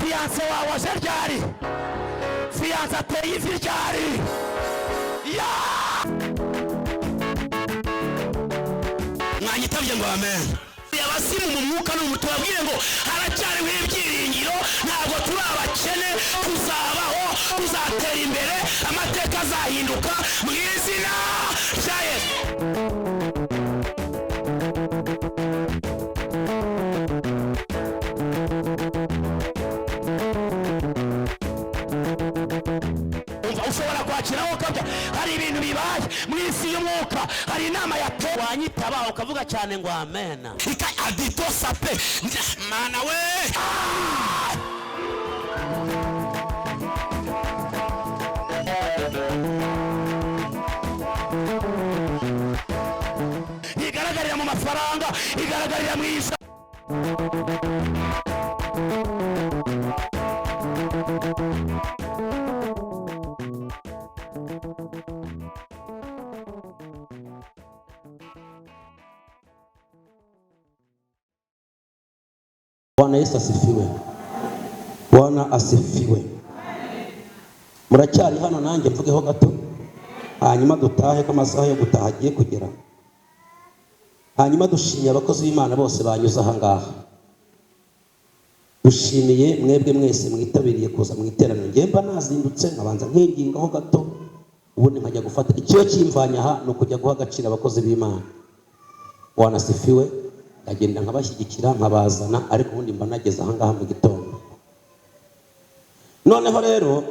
fiyanse wawe aje ryari? Fiyanse ateye ivi ryari? Mwanyitabye ngo amen. Abasimu mu mwuka n'umutima babwire ngo haracyariho ibyiringiro, ntabwo turi abakene, tuzabaho, tuzatera imbere, amateka azahinduka mu izina rya Yesu. Ushobora kwakiraho kabya hari ibintu bibaye mu isi y'umwuka, hari inama yatewe wanyitaba ukavuga cyane ngo amen. Ika adito sape mana we igaragarira mu mafaranga, igaragarira mu isa. Bwana Yesu asifiwe. Bwana asifiwe. Muracyari hano nanjye mvugeho gato, hanyuma dutahe ko amasaha yo gutaha agiye kugera. Hanyuma dushimiye abakozi b'Imana bose banyuze aha ngaha. Dushimiye mwebwe mwese mwitabiriye kuza mu iteraniro. Ngemba nazindutse nkabanza nkingingaho gato, ubundi nkajya gufata icyo kimvanya aha no kujya guha agaciro abakozi b'Imana. Bwana asifiwe. Agenda nkabashyigikira nkabazana, ariko ubundi mba nageze aha ngaha mu gitondo. Noneho rero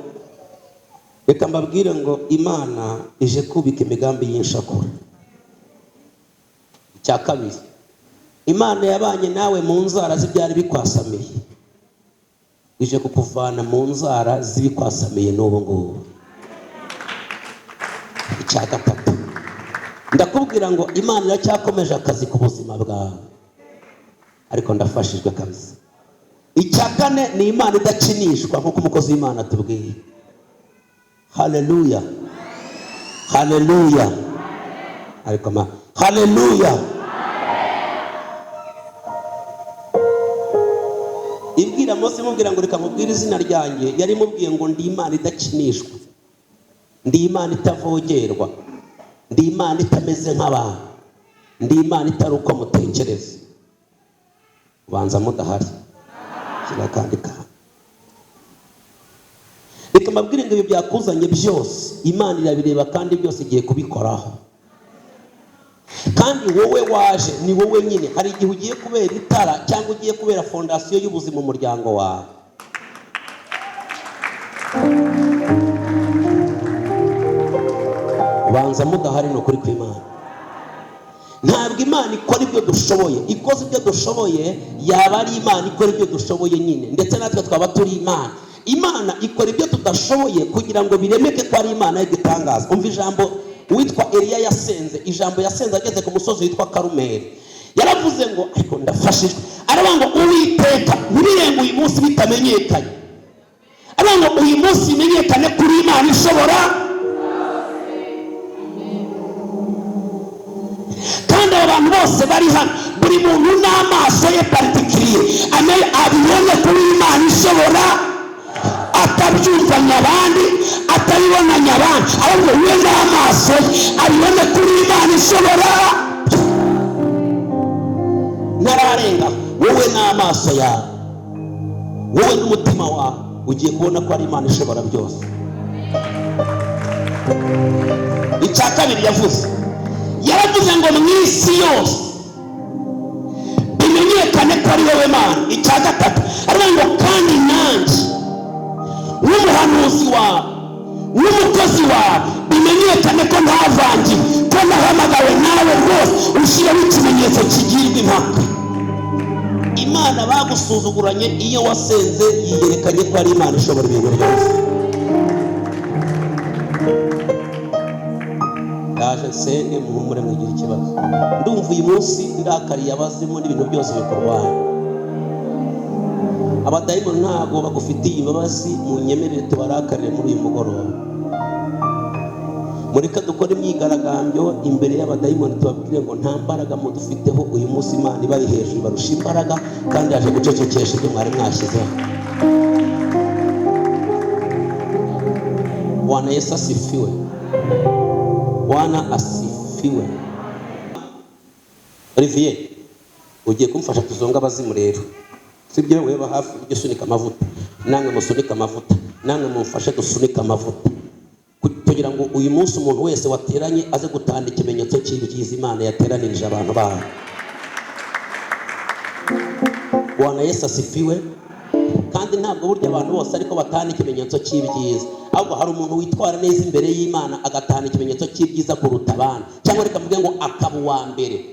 reka mbabwire ngo Imana ije kubika imigambi y'inshakura. Icya kabiri, Imana yabanye nawe mu nzara z'ibyari bikwasamiye, ije kukuvana mu nzara z'ibikwasamiye n'ubu ngubu. Icya gatatu, ndakubwira ngo Imana iracyakomeje akazi ku buzima bwawe, ariko ndafashijwe kabisa. Icya kane ni Imana idakinishwa nk'uko umukozi w'Imana atubwiye. Haleluya, haleluya, ariko ma haleluya. Ibwira Mose mubwira ngo reka mubwire izina ryanjye, yari mubwiye ngo ndi Imana idakinishwa, ndi Imana itavogerwa, ndi Imana itameze nk'abantu, ndi Imana itari uko mutekereza. Banza mudahari kirakandika. Reka mabwire ngo ibi byakuzanye byose Imana irabireba kandi byose igiye kubikoraho. Kandi wowe waje ni wowe nyine. Hari igihe ugiye kubera itara cyangwa ugiye kubera fondasiyo y'ubuzima umuryango wawe. Banza mudahari no kuri kw'Imana. Ntabwo Imana ikora ibyo dushoboye. Ikoze ibyo dushoboye yaba ari Imana ikora ibyo dushoboye nyine, ndetse natwe twaba turi Imana. Imana ikora ibyo tudashoboye kugira ngo biremeke ko ari Imana y'igitangaza. Umva ijambo witwa Eliya yasenze. Ijambo yasenze ageze ku musozi witwa Karumeli. Yaravuze ngo ariko ndafashijwe. Aravuga ngo Uwiteka ntibirenga uyu munsi bitamenyekanye. Aravuga ngo uyu munsi bimenyekane kuri Imana ishobora. Kandi abantu bose bari hano, buri muntu n'amaso ye particulier abibone kuri Imana ishobora, atabyumvanya abandi, atabibonanya abandi, ahubwo we n'amaso abibone kuri Imana ishobora. Ntararenga wowe n'amaso yawe, wowe n'umutima wawe ugiye kubona ko ari Imana ishobora byose. Icya kabiri yaravuze ngo mu isi yose bimenyekane ko ari wowe Mana. Icya gatatu aravuga ngo kandi nanjye n'umuhanuzi wawe n'umukozi wawe bimenyekane ko ntavangiwe, ko nahamagawe nawe rwose ushyiraho ikimenyetso kigirwa impaka. Imana bagusuzuguranye iyo wasenze yiyerekanye ko ari Imana ishobora ibintu byose. Yaje senge muhumure mwigira ikibazo. Ndumva uyu munsi irakariye abazimu n'ibintu byose bikorwanya. Abadayimoni ntabwo bagufitiye imbabazi, munyemerere tubarakarire muri uyu mugoroba. Mureka dukora imyigaragambyo imbere y'abadayimoni tubabwire ngo nta mbaraga mudufiteho uyu munsi. Imana ibari hejuru barusha imbaraga kandi yaje gucecekesha ibyo mwari mwashyizeho. Bwana Yesu asifiwe. Bwana asifiwe. Olivier, ugiye kumfasha tuzonga abazimu rero. Sibyo weba hafi ujye sunika amavuta. Namwe musunika amavuta. Namwe mumfashe dusunika amavuta. Kugira ngo uyu munsi umuntu wese wateranye aze gutanga ikimenyetso cy'ibyiza Imana yateranirije abantu bayo. Bwana Yesu asifiwe. Kandi ntabwo burya abantu bose ariko batanga ikimenyetso cy'ibyiza, ahubwo hari umuntu witwara neza imbere y'Imana agatanga ikimenyetso cy'ibyiza kuruta abandi, cyangwa reka mvuge ngo akaba uwa mbere.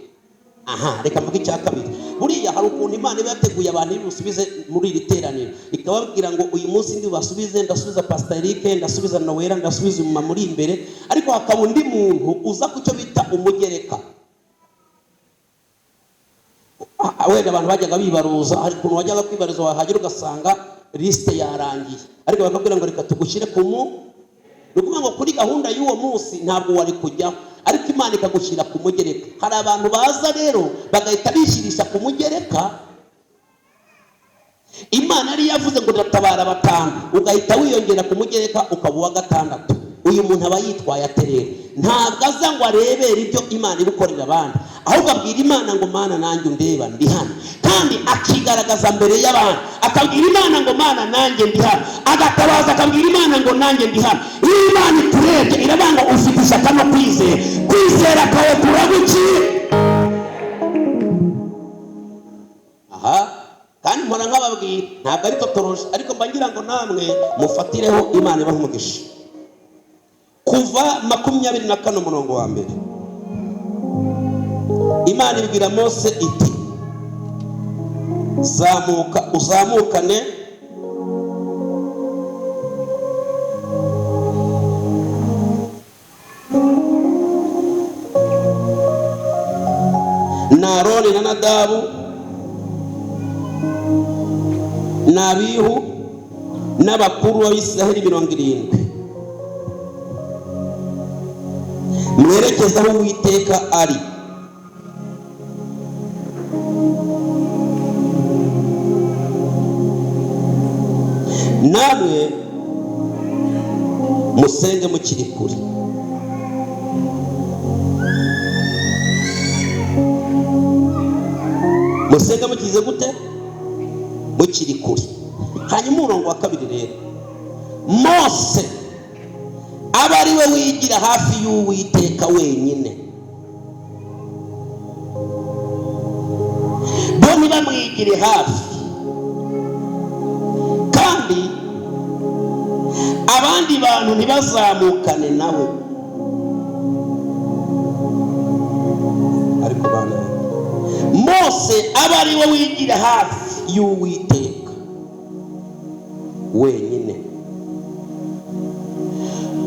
Aha, reka mvuge icya kabiri. Buriya hari ukuntu Imana iba yateguye abantu bisubize muri iri teraniro, ikababwira ngo uyu munsi ndi basubize, ndasubiza Pastor Eric, ndasubiza Noella, ndasubiza umuma muri imbere, ariko hakaba undi muntu uza ku cyo bita umugereka. Wenda abantu bajyaga bibaruza, hari ukuntu wajyaga kwibariza wahagera ugasanga liste yarangiye, ariko bakabwira ngo reka tugushyire ku nukuvuga ngo kuri gahunda y'uwo munsi ntabwo wari kujyaho, ariko Imana ikagushyira ku mugereka. Hari abantu baza rero bagahita bishirisha ku mugereka. Imana yari yavuze ngo ndatabara batanu, ugahita wiyongera ku mugereka ukaba uwa gatandatu. Uyu muntu aba yitwaye aterera, ntabwo aza ngo arebere ibyo Imana ibukorera abandi, ahubwo abwira Imana ngo Mana nanjye undeba ndi hano, kandi akigaragaza mbere y'abantu akabwira Imana ngo Mana nanjye ndi hano, agatabaza akabwira Imana ngo nanjye ndi hano. Iyo Imana ikurebye irabanga ufite ishyaka no kwizera, kwizera kwawe kuragukiye. Aha, kandi mpora nkababwira ntabwo ari totoroje, ariko mba ngira ngo namwe mufatireho Imana ibaha umugisha. Kuva 24 umurongo wa mbere, Imana ibwira Mose iti zamuka uzamukane na Aroni na Nadabu na Abihu n'abakuru b'Isiraheli 70, mwerekeza aho Uwiteka ari. Namwe musenge mukiri kure. Musenge mukize gute? Mukiri kure. Hanyuma umurongo wa kabiri rero, Mose aba ari we wigira hafi y'Uwiteka wenyine. Bo ntibamwigire hafi, kandi abandi bantu ntibazamukane nawe. Ariko bana, Mose aba ari we wigira hafi y'Uwiteka wenyine.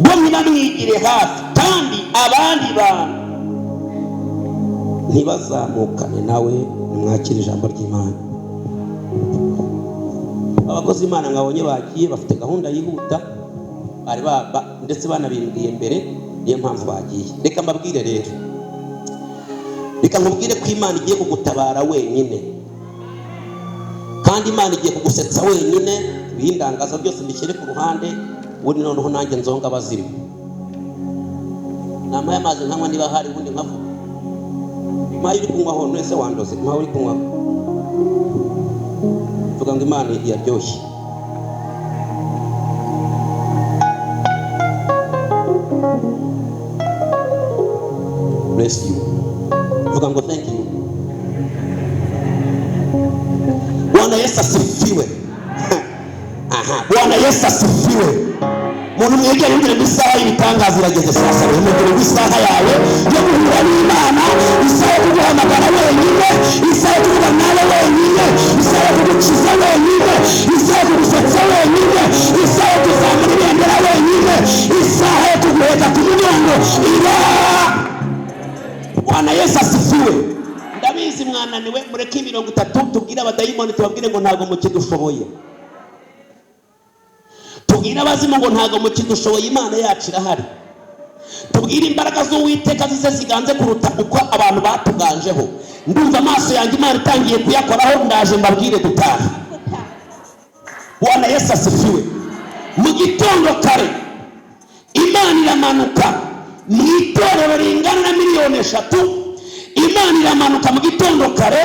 Bo ntibamwigire hafi, kandi abandi bantu ntibazamukane nawe. Nimwakire ijambo ry'Imana. Abakozi Imana ngabonye bagiye bafite gahunda yihuta, bari ndetse banabimbwiye mbere, niyo mpamvu bagiye. Reka mbabwire rero, reka nkubwire ko Imana igiye kugutabara wenyine, kandi Imana igiye kugusetsa wenyine. Ibindangaza byose mbishyire ku ruhande, ubundi noneho nanjye nzonga abazimu. Nama y'amazi nkanywa niba hari, ubundi nkavuga mayi uri kunywaho nese wandoze, mayi uri kunywaho vuga ngo Imana yaryoshye. Bless you. Vuga ngo thank you. Bwana Yesu asifiwe. Aha, Bwana Yesu asifiwe. Muntu mwegera imbere isaha y'ibitangaza irageze sasa. Mwegera isaha yawe yo guhura n'Imana, isaha yo kuguhamagara wenyine, isaha yo kuvuga nawe wenyine, isaha yo kugukiza wenyine, isaha yo kugusetsa wenyine, isaha yo kuzamura ibendera wenyine, isaha yo kuguheka ku mugongo iba. Bwana Yesu asifiwe. Ndabizi mwananiwe, mureke 30 tubwire abadayimoni, tubabwire ngo ntago mukidushoboye. Tubwire abazimu ngo ntago mukidushoboye, Imana yacu irahari. Tubwire imbaraga z'Uwiteka zize ziganze kuruta uko abantu batuganjeho. Ndumva amaso yanjye Imana itangiye kuyakoraho, ndaje mbabwire dutaha. Bwana Yesu asifiwe. Mu gitondo kare Imana iramanuka mu itorero ringana na miliyoni 3. Imana iramanuka mu gitondo kare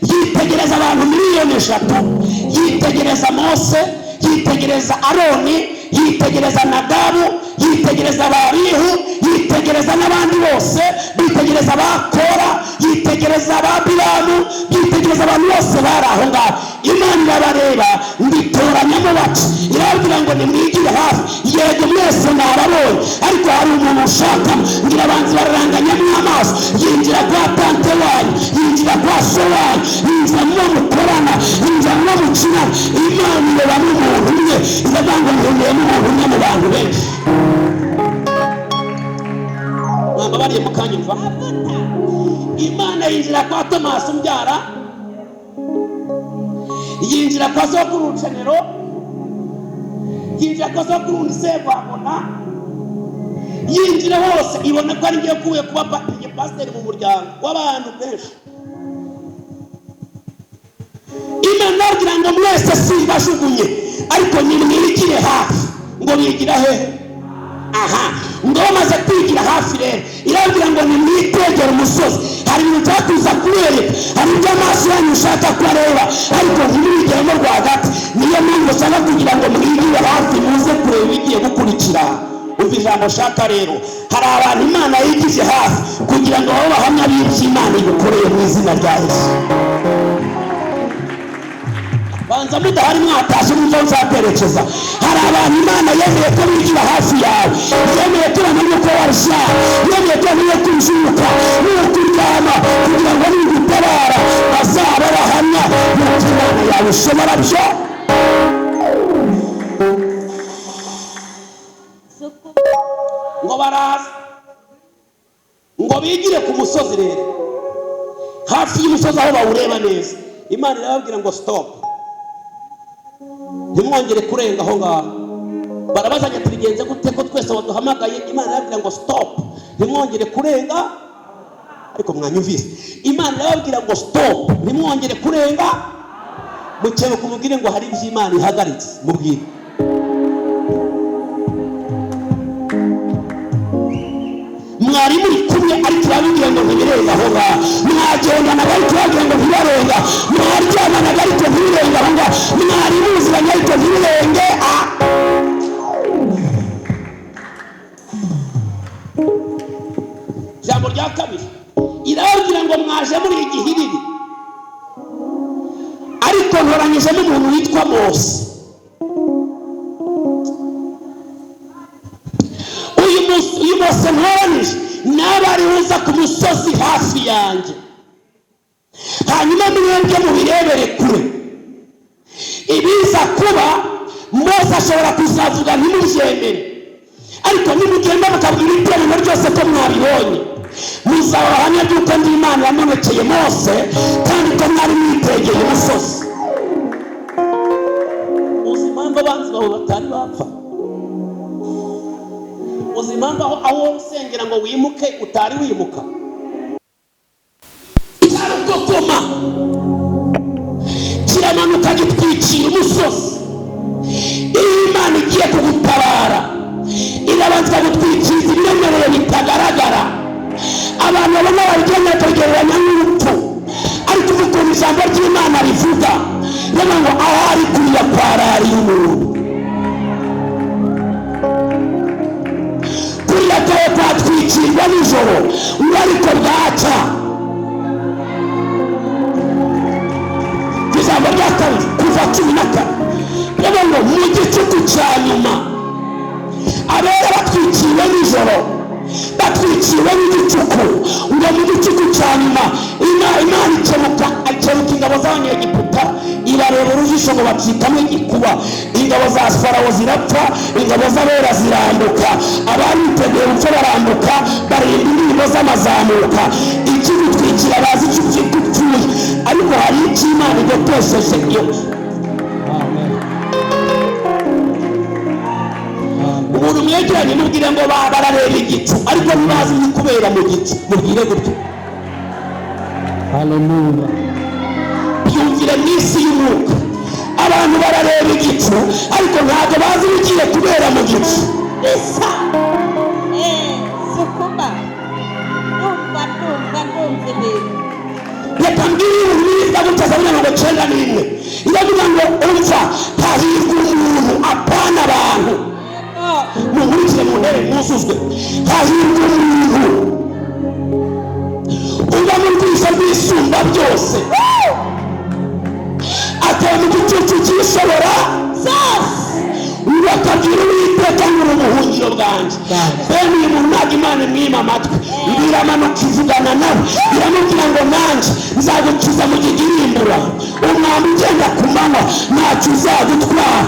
yitegereza abantu miliyoni 3, yitegereza Mose, yitegereza Aroni, yitegereza Nadabu, yitegereza Abarihu, yitegereza n'abandi bose, yitegereza Abakora, yitegereza Ababiramu, yitegereza abantu bose bari aho ngaho. Imana irabareba nditoranyamo bati, irababwira ngo nimwigire hafi. Yego mwese nababonye, ariko hari umuntu ushaka ngira abanzi bararanganyamo amaso. Yinjira kwa tante wanyu, yinjira kwa so wanyu, yinjira mu mukorana, yinjira mu mukina. Imana ireba n'umuntu umwe, iravuga ngo nkeneye n'umuntu umwe mu bantu benshi. Mwambabariye mukanyumva? Imana yinjira kwa Tomasi umbyara, yinjira kwa sokuru Rucenero, yinjira kwa sokuru Sebwabona, yinjira hose. Ibona ko ari ngiye kuye kuba pasiteri mu muryango w'abantu benshi. Imana agira ngo mwese simbashugunye, ariko nimwigire hafi. Ngo bigira he? Aha, ngo bamaze kwigira hafi rero irabwira ngo nimwitegere umusozi. Hari ibintu byakuza kubereka, hari ibyo amaso yanyu ushaka kureba, ariko ntibigiremo rwagati. Niyo mpamvu ushaka kugira ngo mwigire hafi, muze kureba ibigiye gukurikira. Umva ijambo shaka rero, hari abantu Imana yigije hafi kugira ngo babo bahamya b'iby'Imana igukoreye mu izina rya Yesu. Banza mudahari mwatashe muzo nzaperekeza. Hari abantu Imana yemeye ko bigira hafi yawe, yemeye ko bamenye ko warusha, yemeye ko bamenye ko uzuka n'ukuryama, kugira ngo nigutabara bazaba bahamya yuko Imana yawe ishobora byo. Ngo baraza ngo bigire ku musozi rero, hafi y'umusozi aho bawureba neza. Imana irababwira ngo stop, ntimwongere kurenga aho ngaho. Barabazanya tubigenze gute ko twese waduhamagaye? Imana irababwira ngo stop, ntimwongere kurenga. Ariko mwanyumvise, Imana irababwira ngo stop, ntimwongere kurenga. Mukebe kumubwire ngo hari iby'Imana ihagaritse, mubwire. Mwari muri kumwe ariko irababwira ngo ntibirenga aho ngaho. Mwagendanaga ariko irababwira ngo ntibarenga. Mwaryamanaga ariko ntibirenga aho ngaho. Mwari muziranye ariko ntibirenge. Ijambo rya kabiri irababwira ngo mwaje muri igihiriri, ariko ntoranyije n'umuntu witwa Mose. Uyu Mose ntoranije n'abari buza ku musozi hafi yanjye, hanyuma mwebwe mubirebere kure. Ibiza kuba Mose ashobora kuzavuga ntimubyemere, ariko nimugenda mukabwira iteraniro ryose ko mwabibonye, muzaba bahamya by'uko ndi Imana yamanukeye Mose kandi ko mwari mwitegeye umusozi. Uzi impamvu abanzi bawe batari bapfa? Uzi impamvu aho usengera ngo wimuke utari wimuka? Cyarukokoma kiramanuka gitwikira umusozi. Imana igiye kugutabara, irabanza gutwikiriza ibiremereye bitagaragara. Abantu babona babigenda bakagereranya n'urupfu, ariko ukuntu ijambo ry'Imana rivuga rero ngo aho ari kuriya kwarariye umuntu, kuriya kawe kwatwikirwa nijoro ngo ariko bwaca. Ijambo rya kabiri kuva 14 rero ngo mu gicuku cya nyuma abera batwikiriwe nijoro, batwikiriwe n'igicuku. Ngo mu gicuku cya nyuma Imana ikebuka ingabo z'Abanyegiputa, ibareba urujisho ngo bacikamo igikuba. Ingabo za Farawo zirapfa, ingabo z'abera zirambuka, abari biteguye gupfa barambuka, barinda indirimbo z'amazamuka. Ikigutwikira bazi icyo gupfuye, ariko hari icyo Imana igotesheje iyo. Umuntu mwegeranye mubwire ngo barareba igicu, ariko ntibazi kubera mu gicu. Mubwire gutyo. Haleluya. Byumvire mu isi y'umwuka, abantu barareba igicu ariko ntabwo bazi ibigiye kubera mu gicu. wuzuzwe. Hahirwa umuntu uba mu bwiza bw'isumba byose, ateye mu gicucu cy'ishobora zose, bakabwira Uwiteka ngo uri ubuhungiro bwanjye. Bene uyu muntu ntabwo Imana imwima amatwi, iramanuka ivugana nawe, iramubwira ngo nanjye nzagukiza mu gihe irimbura, umwambi ugenda ku manywa ntacyo uzagutwara.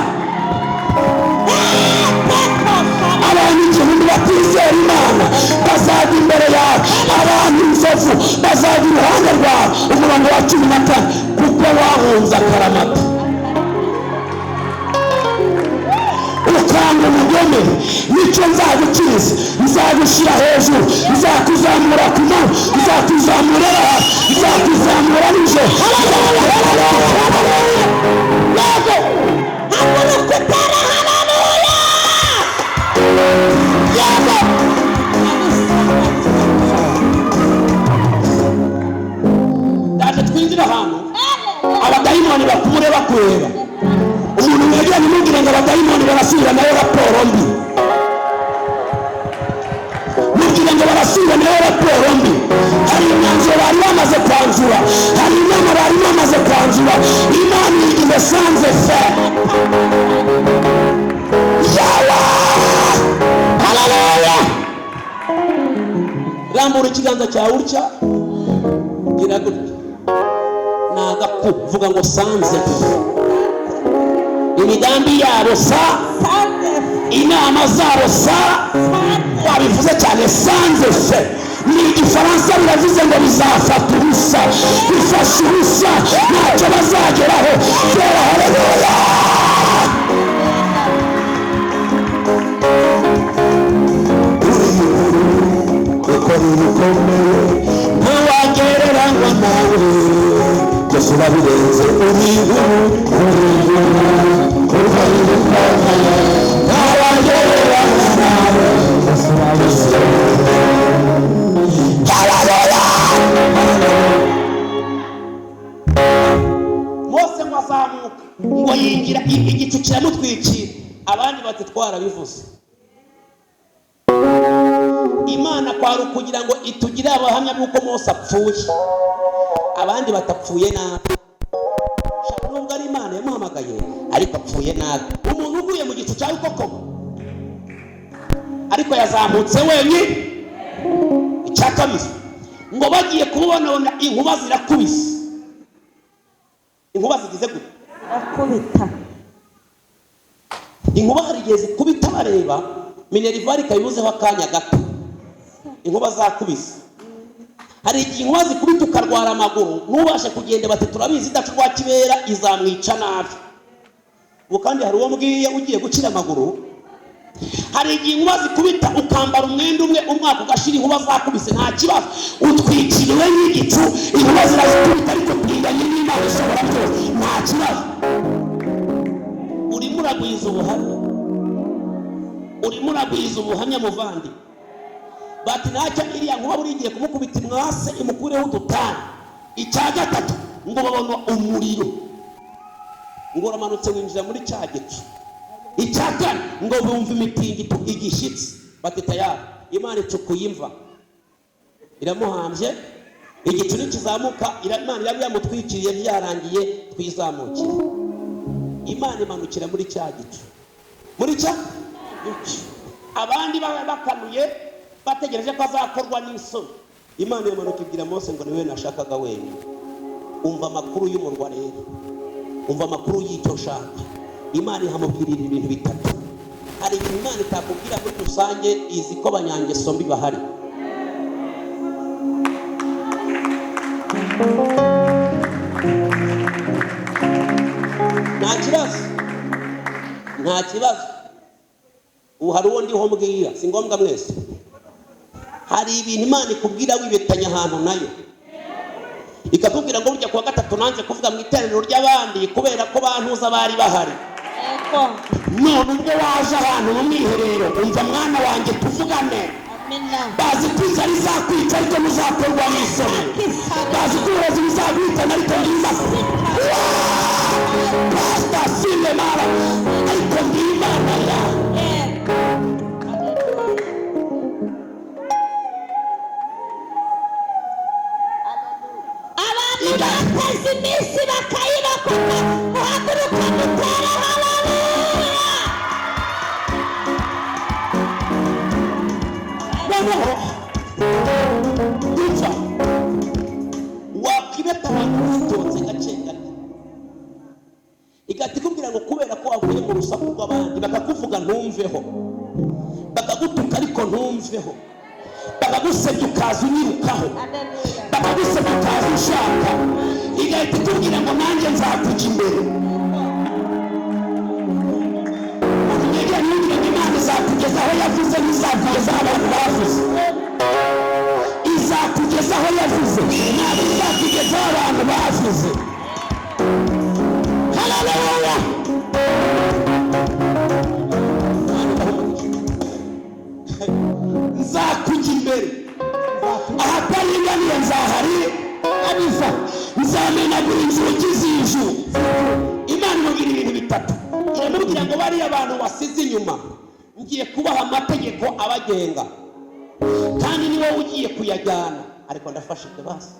Abantu igihumbi batizera Imana bazajya imbere yawe, abantu inzovu bazajya iruhande rwawe. Umurongo wa 14, kuko wahunze akaramata ukanga umugome, nicyo nzagukiza. Nzagushyira hejuru, nzakuzamura ku manywa, nzakuzamura hasi, nzakuzamura nijoro. Yego haguruka utera haleluya. Yego ndaje twinjira ahantu abadayimoni bakumure bakureba. Umuntu mwegera nimubwire ngo abadayimoni barasubira nayo raporo mbi, mubwire ngo barasubira nayo raporo mbi. Hari imyanzuro bari bamaze kwanzura, hari inama bari bamaze kwanzura, Imana imesanze fe. Yawa haleluya. Rambura ikiganza cyawe utya, gira gutya, nagaku vuga ngo sanze imigambi yabo sa, inama zabo sa, wabivuze cyane sanze se. Ni igifaransa biravuze ngo bizafata ubusa, bifashe ubusa, ntacyo bazageraho. Kera haleluya. Ukora ibikomeye ntawagereranywa nawe, byose urabirenze. Uri Mose ngo azamuka ngo yingira igicu kiramutwikira, abandi bati twarabivuze. Imana kwari kugira ngo itugire abahamya b'uko Mose apfuye, abandi batapfuye nabi. Nubwo ari Imana yamuhamagaye ariko apfuye nabi. Umuntu uguye mu gicu cyawe koko, ariko yazamutse wenyine. Icya kabiri ngo bagiye kubona inkuba zirakubise. Inkuba zigize gute? Akubita. Inkuba hari igihe zikubita bareba, Minervari kayibuzeho akanya gato, inkuba zakubise. Hari igihe inkuba zikubita ukarwara amaguru, ntubashe kugenda, bati turabizi idacurwa kibera izamwica nabi. Ubu kandi hari uwo mbwiye ugiye gukira amaguru. Hari igihe inkuba zikubita ukambara umwenda umwe, umwaka ugashira, inkuba zakubise nta kibazo, utwikiriwe n'igicu, inkuba zirazikubita ariko twiganye n'Imana ishobora byose, nta kibazo. Urimo uragwiza ubuhamya, urimo uragwiza ubuhamya muvandi. Bati ntacyo iriya nkuba buri igiye kumukubita imwase imukureho udutani. Icya gatatu ngo babona umuriro, ngo uramanutse winjira muri cya gicu. Icya kane ngo bumva imitingito igishyitsi, bati tayari Imana icukuye imva iramuhambye, igicu nikizamuka Imana yari yamutwikiriye byarangiye, twizamukire. Imana imanukira muri cya gicu, muri cya gicu. Abandi bakanuye bategereje ko azakorwa n'isoni. Imana yamanuka ibwira Mose ngo niwe nashakaga wenyine. Umva amakuru y'umurwa rero, umva amakuru y'icyo shaka. Imana ihamubwirira ibintu bitatu. Hari ibintu Imana itakubwira muri rusange, izi ko abanyangeso mbi bahari. Nta kibazo, nta kibazo. Ubu hari uwo ndiho mbwira, si ngombwa mwese. Hari ibintu Imana ikubwira wibetanya ahantu nayo, ikakubwira ngo burya kuwa gatatu nanze kuvuga mu iteraniro ry'abandi kubera ko bantuza bari bahari. None ubwo waje ahantu mu mwiherero, umva mwana wanjye tuvugane. Bazi ko inzara izakwica ariko muzakorwa n'isoni, bazi ko uburozi buzagwitana ariko ntizakorwa. Pastor Sile Mara ariko ndi Imana yawe. uvuye mu rusaku rw'abandi bakakuvuga ntumveho, bakagutuka ariko ntumveho, bakagusebya ukaza unyirukaho, bakagusebya ukaza ushaka, igahita itubwira ngo nanjye nzakujya imbere. Imana izakugeza aho yavuze, ntizakugeza aho abantu bavuze. Izakugeza aho yavuze, ntabwo izakugeza aho abantu bavuze. Haleluya! Nzakujya imbere, ahataringaniye nzahari abiva, nzamenagura inzugi z'ijuru. Imana imubwira ibintu bitatu, iramubwira ngo bariya abantu wasize inyuma ngiye kubaha amategeko abagenga, kandi ni wowe ugiye kuyajyana. Ariko ndafashije basi,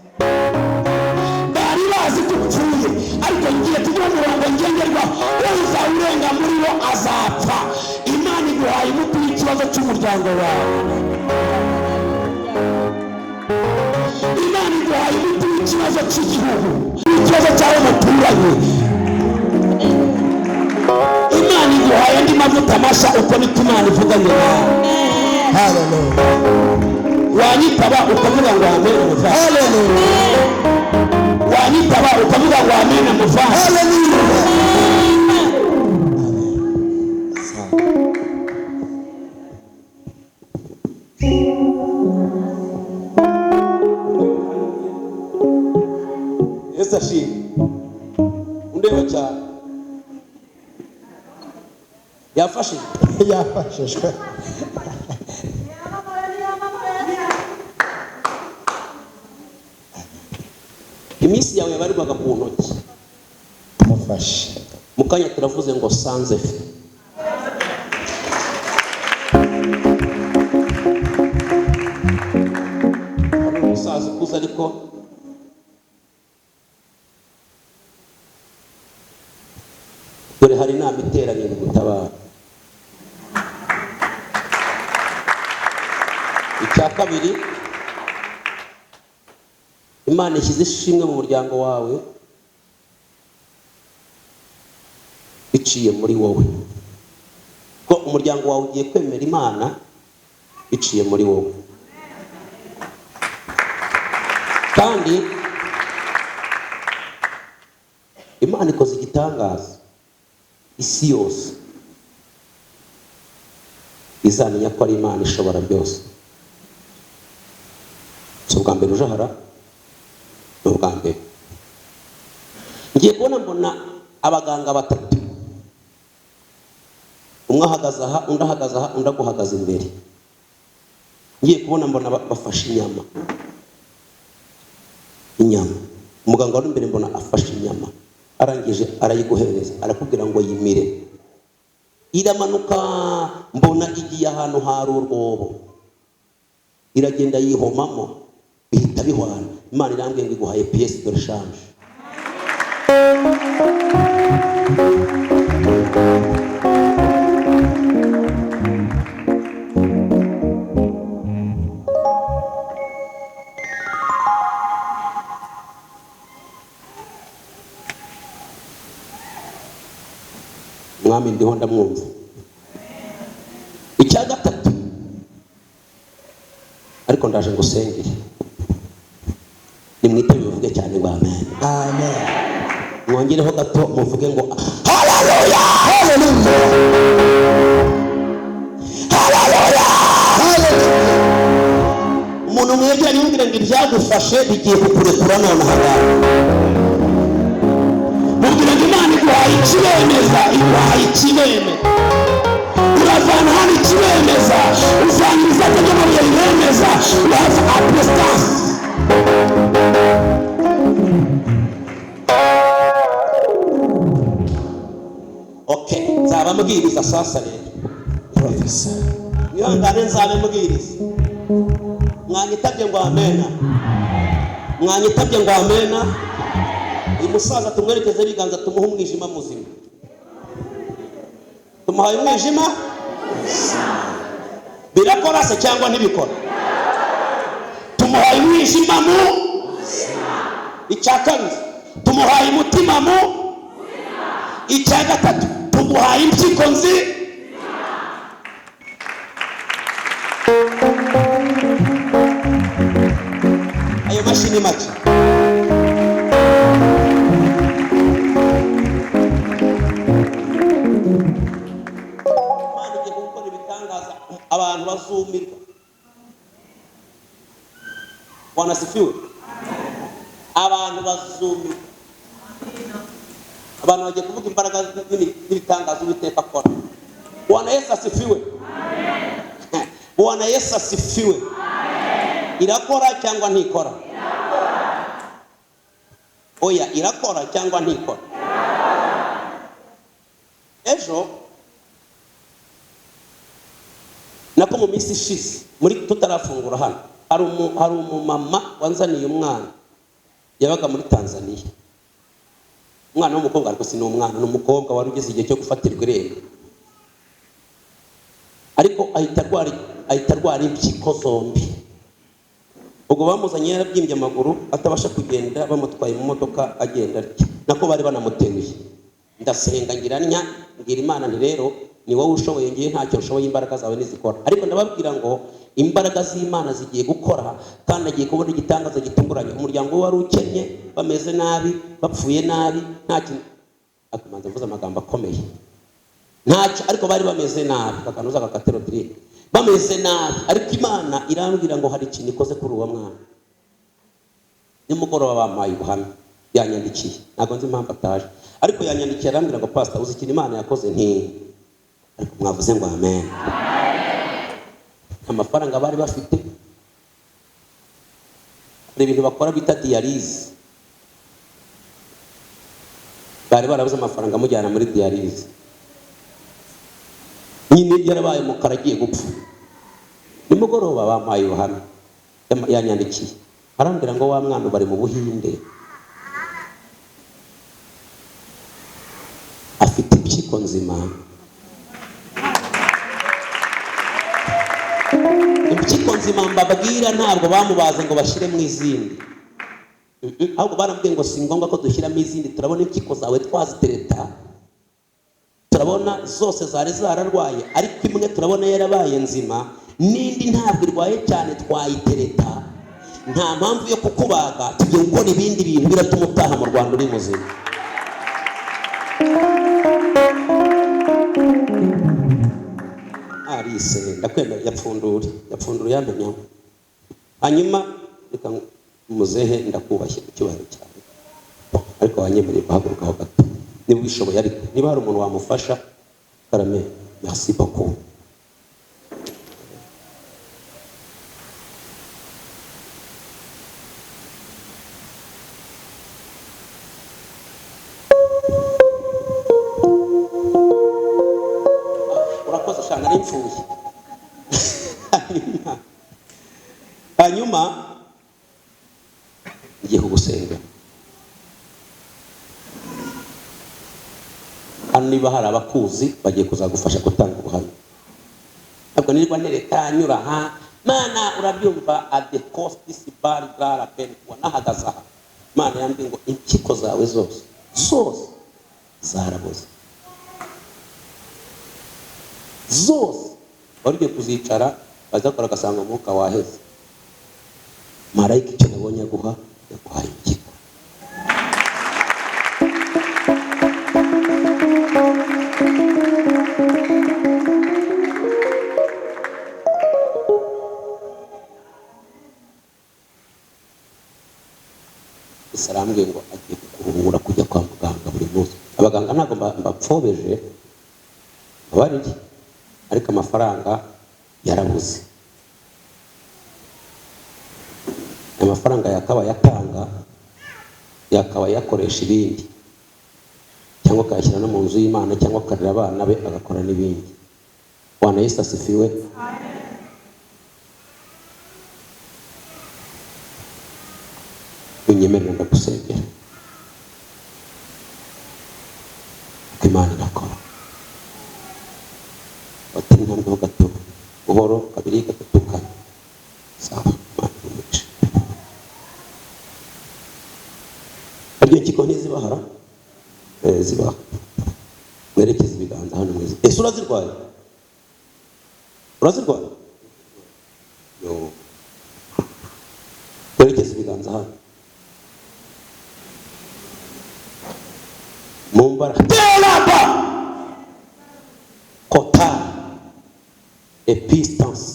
bari bazi ko upfuye, ariko ngiye tugira umurongo ngenderwaho, uzawurenga muri wo azapfa. Imana iguhaye umuti w'ikibazo cy'umuryango wawe, Imana iguhaye umuti w'ikibazo cy'igihugu, ikibazo cyawe muturanye. Imana iguhaye andi mavuta mashya, uko niko Imana ivuganye nawe. Haleluya! Wanyitaba ukavuga ngo amen muvasi. Haleluya! Wanyitaba ukavuga ngo amen muvasi. Haleluya! Yesu ashimwe. Undeba cyane. Yafashije. Yafashije. Iminsi yawe yabarirwaga mu ntoki. Mufashe. Mukanya turavuze ngo sanze fe. Umusaza ukuze ariko dore hari inama iteraniye gutabara. Icya kabiri, Imana ishyize ishimwe mu muryango wawe biciye muri wowe, ko umuryango wawe ugiye kwemera Imana biciye muri wowe. Kandi Imana ikoze igitangaza, isi yose izamenya ko ari Imana ishobora byose. Si ubwa mbere uje aha, ni ubwa mbere. Ngiye kubona mbona abaganga batatu, umwe ahagaze aha, undi ahagaze aha, undi aguhagaze imbere. Ngiye kubona mbona bafashe inyama. Umuganga wari imbere mbona afashe inyama, arangije arayiguhereza, arakubwira ngo yimire. Iramanuka, mbona igiye ahantu hari urwobo, iragenda yihomamo, bihita bihwana. Imana irambwiye ngo iguhaye pièce de rechange. Mwami ndiho ndamwumva. Icya gatatu, ariko ndaje ngo usengere, nimwite bivuge cyane ngo amen. Amen. Mwongereho gato muvuge ngo haleluya. Haleluya. Haleluya. Haleluya. Umuntu mwegera yumvira ngo ibyagufashe bigiye kukurekura none hagara. Mubwira ngo Imana iguhaye ikibemeza, iguhaye ikibeme. Uravana hano ikibemeza, uvana ibifata by'amabuye bibemeza, urava aprestance. Okay, nzaba mbwiriza sasa rero. Professor. Mwihangane nzabe mbwiriza. Mwanyitabye ngo amena. Mwanyitabye ngo amena. Uyu musaza tumwerekeze biganza tumuhe umwijima muzima. Tumuhaye umwijima? Birakora se cyangwa ntibikora? Tumuhaye umwijima mu? Icya kabiri, tumuhaye umutima mu? Icya gatatu, tuguhaye impyiko nzi. Ayo mashini make Imana igiye gukora ibitangaza, abantu bazumirwa. Wanasifiwe. Abantu bazumirwa, abantu bagiye kuvuga imbaraga n'ibitangaza Uwiteka akora. Bwana Yesu asifiwe. Bwana Yesu asifiwe. Irakora cyangwa ntikora? Oya, irakora cyangwa ntikora? Ejo nako mu minsi ishize muri tutarafungura hano hari umumama wanzaniye umwana yabaga muri Tanzania. Umwana w'umukobwa, ariko si n'umwana, n'umukobwa wari ugeze igihe cyo gufatirwa irembo, ariko ahita arwara impyiko zombi. Ubwo bamuzanye yarabyimbye amaguru atabasha kugenda, bamutwaye mu modoka agenda arya, nako bari banamuteruye. Ndasenga ngira mbwira Imana nti rero ni wowe ushoboye, ngiye ntacyo ushoboye, imbaraga zawe nizikora. Ariko ndababwira ngo imbaraga z'Imana zigiye gukora, kandi agiye kubona igitangaza gitunguranye. Umuryango we wari ukennye, bameze nabi, bapfuye nabi, nta kintu, akamanza mvuze amagambo akomeye, ntacyo, ariko bari bameze nabi, kakanuza kakaterodire, bameze nabi. Ariko Imana irambwira ngo hari ikintu ikoze kuri uwo mwana. Nimugoroba bampaye ubuhamya, yanyandikiye, ntabwo nzi impamvu ataje, ariko yanyandikiye arambwira ngo pastor, uzi ikintu Imana yakoze? Nti ariko mwavuze ngo amen. Amafaranga bari bafite, hari ibintu bakora bita dialyse, bari barabuze amafaranga amujyana muri dialyse. Nyine yarabaye umukara agiye gupfa. Nimugoroba bampaye ubuhamya, yanyandikiye arambwira ngo wa mwana bari mu Buhinde, afite impyiko nzima. Impyiko nzima mbabwira ntabwo bamubaze ngo bashire mu izindi, ahubwo barambwiye ngo si ngombwa ko dushyiramo izindi, turabona impyiko zawe twazitereta, turabona zose zari zararwaye, ariko imwe turabona yarabaye nzima, n'indi ntabwo irwaye cyane, twayitereta. Nta mpamvu yo kukubaga, tugiye gukora ibindi bintu biratuma utaha mu Rwanda uri muzima. Arise ndakwemera, yapfundura yamenye. Hanyuma reka muzehe, ndakubashye ku cyubahiro cyawe, ariko wanyemereye guhagurukaho gato niba ubishoboye, ariko niba hari umuntu wamufasha, karame, merci beaucoup. Urakoze cyane, ari impfuye. Hanyuma ngiye kugusenga. Niba hari abakuzi bagiye kuzagufasha gutanga ubuhamya. Ntabwo nirwa nereka nyura ha Mana, urabyumva, at the cost this bar gara pen wanahagaze aha. Mana yambwiye ngo impyiko zawe zose zaraboze, zose wari kuzicara bazakora agasanga umwuka waheze. Marayika icyo nabonye guha yaguhaye impyiko. Sarambwe ngo agiye kuruhura kujya kwa muganga buri munsi. Abaganga ntabwo mbapfobeje abariri, ariko amafaranga yarabuze. Amafaranga yakaba yatanga, yakaba yakoresha ibindi, cyangwa akayashyira no mu nzu y'Imana, cyangwa akarera abana be agakora n'ibindi. Bwana Yesu asifiwe. Unyemerera ndagusengera ko Imana irakora. Batari intambwe gato, buhoro, kabiri, gatatu, kane. Sawa, Imana umugisha. Aryo kiko ntizibahara, zibaha. Mwerekeze ibiganza. ese urazirwaye? Urazirwaye? Yo, werekeza ibiganza hano mu mbaraga teraba kota epistance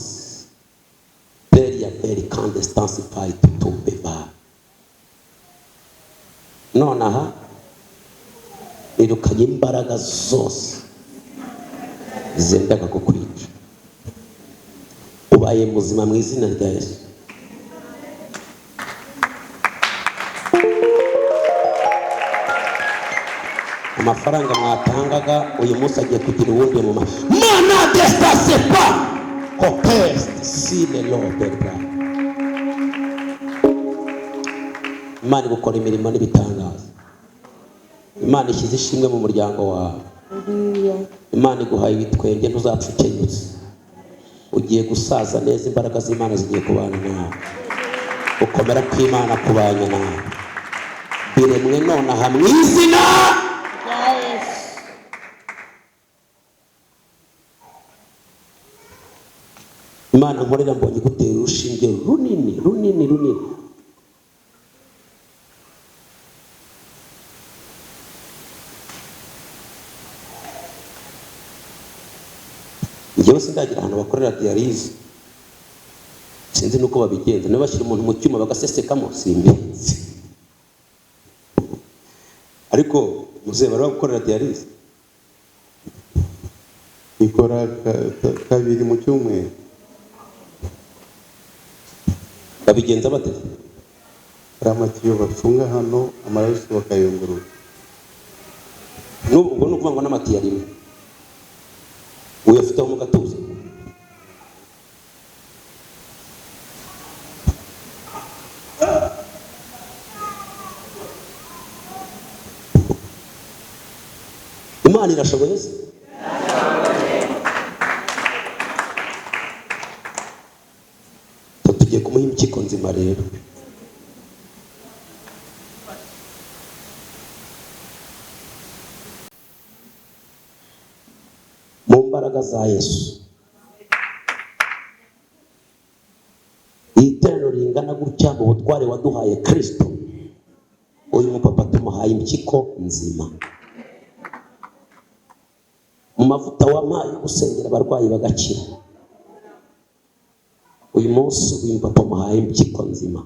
peria peri candestance fight to beba. Nonaha irukanye imbaraga zose zendaga kukwica. Ubaye muzima mu izina rya Yesu. Amafaranga mwatangaga uyu munsi agiye kugira uwundi mu mana destasepa hopest si le lode bra. Imana gukora imirimo n'ibitangaza. Imana ishyize ishimwe mu muryango wawe. Imana iguhaye ibitwenge ntuzapfukenyutse. Ugiye gusaza neza, imbaraga z'Imana zigiye kubana nawe. Ukomera kw'Imana kubanye nawe. Biremwe nonaha mu izina rya Yesu. Imana nkorera mbonye gutera urushinge runini runini runini. Njyewe sindagira ahantu bakorera dialyse, sinzi nuko babigenza. Niba bashyira umuntu mu cyuma bagasesekamo simbizi, ariko muze bari gukorera dialyse ikora kabiri mu cyumweru. babigenza bate? Hari amatiyo bafunga hano, amaraso bakayungurura. Ubwo ni ukuvuga ngo n'amatiyo arimo uyafiteho mu gatuza. Imana irashoboye se? Tugiye kumuha impyiko nzima rero. Mu mbaraga za Yesu. Iteraniro ringana gutya mu butware waduhaye Kristo, uyu mupapa tumuhaye impyiko nzima. Mu mavuta wampaye yo gusengera abarwayi bagakira, uyu munsi uyu mupapa muhaye impyiko nzima.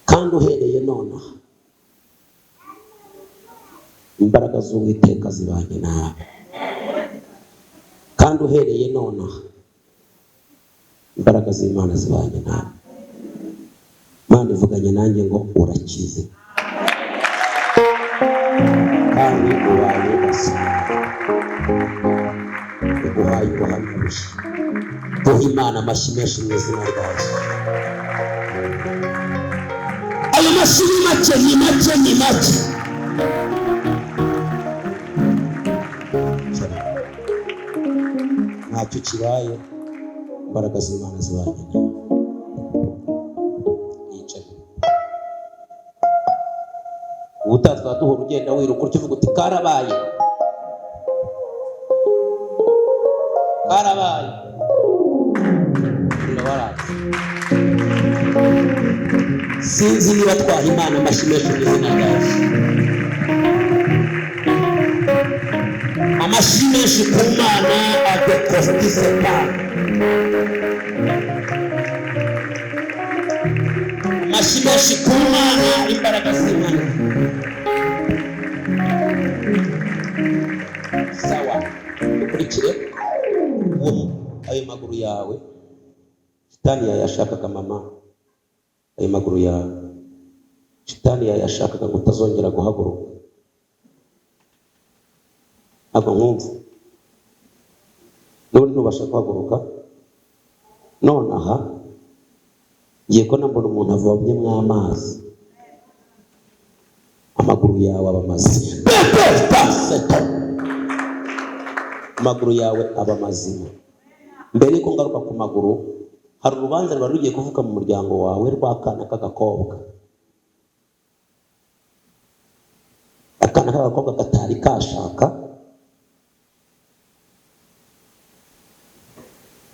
Kandi uhereye nonaha imbaraga z'Uwiteka zibanye nawe. Kandi uhereye nonaha imbaraga z'Imana zibanye nawe. Imana ivuganye nanjye ngo urakize kandi ubaye basanga. Uguhaye ubuhamya bushya. Duha Imana amashyi menshi mu izina rya Yesu. Ayo mashyi ni make ni make ni make. Ntacyo kibaye, imbaraga z'Imana zibanye nawe. Yicaye. Ubutaha duhora ugenda wiruka utyo uvuga uti karabaye karabaye. Sinzi niba twaha Imana amashyi menshi mu izina rya Yesu. Amashyi menshi ku Mana adekositize Mana. Amashyi menshi ku Mana, imbaraga z'Imana. Sawa, ukurikire ayo maguru yawe shitani yayashakaga mama. Ayo maguru yawe shitani yayashakaga ngo utazongera guhaguruka. Ntabwo nkumva n'ubundi ntubasha guhaguruka. Nonaha ngiye ko nambona umuntu avomyemo amazi, amaguru yawe aba mazi. Amaguru yawe aba mazima. Mbere yuko ngaruka ku maguru, hari urubanza rwari rugiye kuvuka mu muryango wawe rw'akana k'agakobwa. akana k'agakobwa katari kashaka,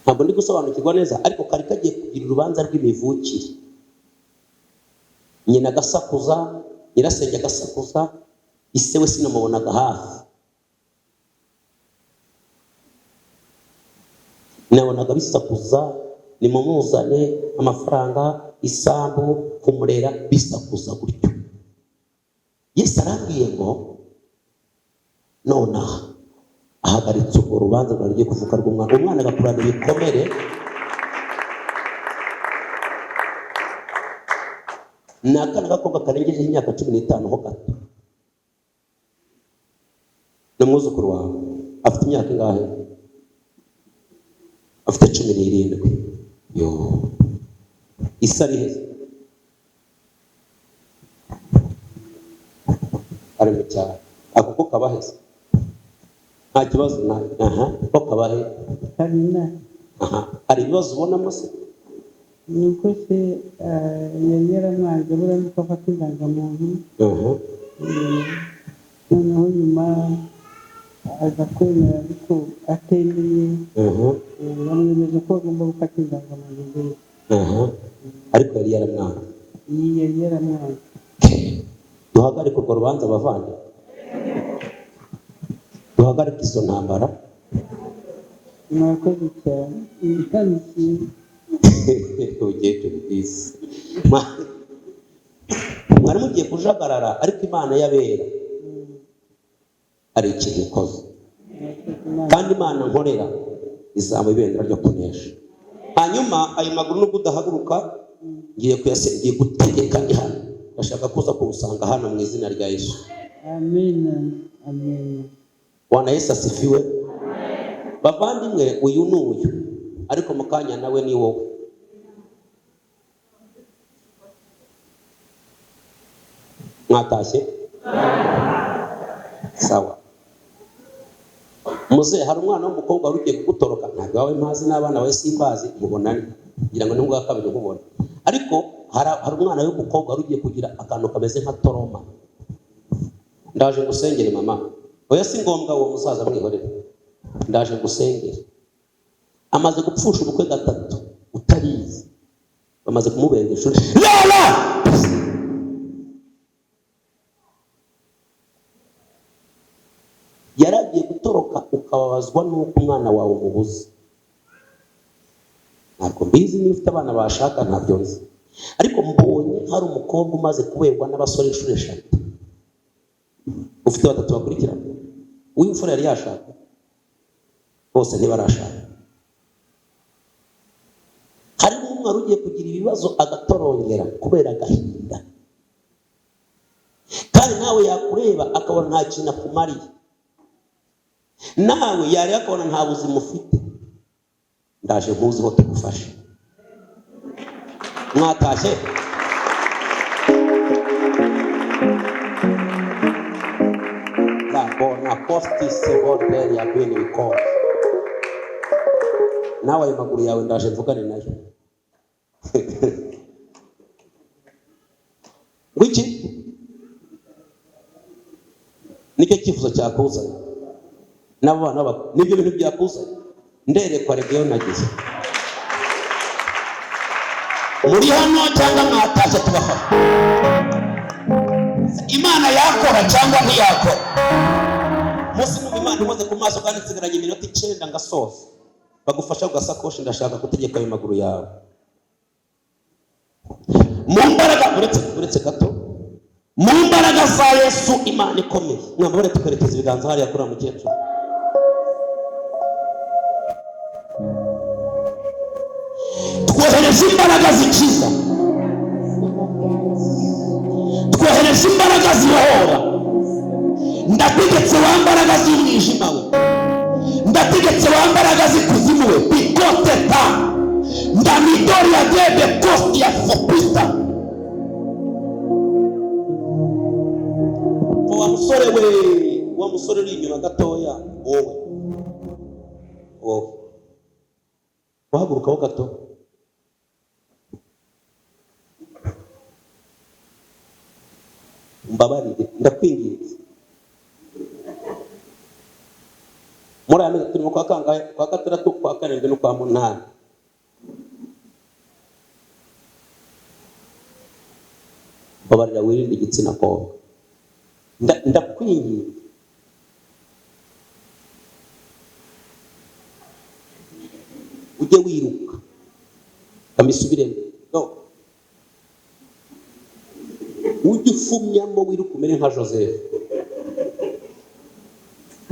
ntabwo ndi gusobanukirwa neza, ariko kari kagiye kugira urubanza rw'imivukire. Nyina agasakuza, nyirasenge agasakuza, ise we sinamubonaga hafi, nabonaga bisakuza, nimumuzane amafaranga, isambu, kumurera, bisakuza gutyo. Yesu arambwiye ngo nonaha ahagaritse urwo rubanza rwagiye kuvuka rw'umwana. Umwana agakurana ibikomere, ni akana gakobwa karengeje imyaka 15 ho gato. N'umwuzukuru wawe afite imyaka ingahe? Afite 17. Yo, Isa ari heza, ari mu cyaro. Ako ko kabaheza nta kibazo na ko kabahe hari ibibazo ubonamo se? Nuko se yari yaramwanze buriya nuko afata indangamuntu, noneho nyuma aza kwemera ariko atemeye, bamwemeje ko agomba gufata indangamuntu mbere, ariko yari yaramwanze. yari yaramwanze. Duhagarike urwo rubanza abavandi, duhagarike izo ntambara. Mwakoze cyane, Ugiye bwiza, mwari mugiye kujagarara, ariko Imana yabera ari ikintu ikoze, kandi Imana nkorera izaba ibendera ryo kunesha. Hanyuma ayo maguru nubwo udahaguruka, ngiye gutegeka ihano, ndashaka kuza kumusanga hano mu izina rya Yesu. Amen. Amen. Bwana Yesu asifiwe. Bavandimwe, uyu n'uyu, ariko mu kanya nawe ni wowe. Mwatashye? Sawa. Muze, hari umwana w'umukobwa wari ugiye kugutoroka, ntabwo wawe mpazi n'abana bawe simbazi, mubonane ngira ngo nibwo kabiri nkubona. Ariko hari umwana w'umukobwa wari ugiye kugira akantu kameze nka toroma. Ndaje gusengera mama. Oya si ngombwa uwo musaza mwihorere. Ndaje gusengera. Amaze gupfusha ubukwe 3 utarizi, bamaze kumubengesha. Lala! Yaragiye gutoroka, ukababazwa n'uko umwana wawe umubuze. Ntabwo mbizi niba ufite abana bashaka, ntabyo nzi, ariko mbonye hari umukobwa umaze kuberwa n'abasore 3. Ufite 3 bakurikirana. Uw'imfura yari yashaka, bose ntibarashaka. Hari umwe ugiye kugira ibibazo agatorongera kubera agahinda, kandi nawe yakureba akabona nta kintu akumariye, nawe yari akabona nta buzima ufite. Ndaje nkuzi ho tugufashe. Mwatashye? Bona posti secondaire ya bene biko. Nawe ayo maguru yawe ndaje mvugane nayo. Wiki? Nike kifuzo cyakuzanye. Nabo bana nibyo bintu byakuzanye. Nderekwa regiyo nagize. Muri hano cyangwa mwatashye tubafasha. Imana yakora cyangwa ntiyakora? Musi mu Imana imaze ku maso kandi nsigaranye iminota 9 ngasoza. Bagufasha ugasakoshi, ndashaka gutegeka ayo maguru yawe. Mu mbaraga uretse gato. Mu mbaraga za Yesu Imana ikomeye. Mwambare tukerekeza ibiganza hariya kuri amukecuru. Twohereje imbaraga zikiza. Twohereje imbaraga zibohora. Ndategetse wa mbaraga z'umwijima we. Ndategetse wa mbaraga z'ikuzimu we. Bikoteta. Ndamidori ya debe kosti ya fopista. Wa musore uri inyuma gatoya, wowe. Wahagurukaho gato. Mbabarire, ndakwinginze. muri aya mezi turimo kwa kangahe? Kwa gatandatu, kwa karindwi no kwa munani. Babarira wirinde igitsina kobwa. Ndakwinginze ujye wiruka kamisubiremo, ujye ufumyamo wiruka umere nka Joseph.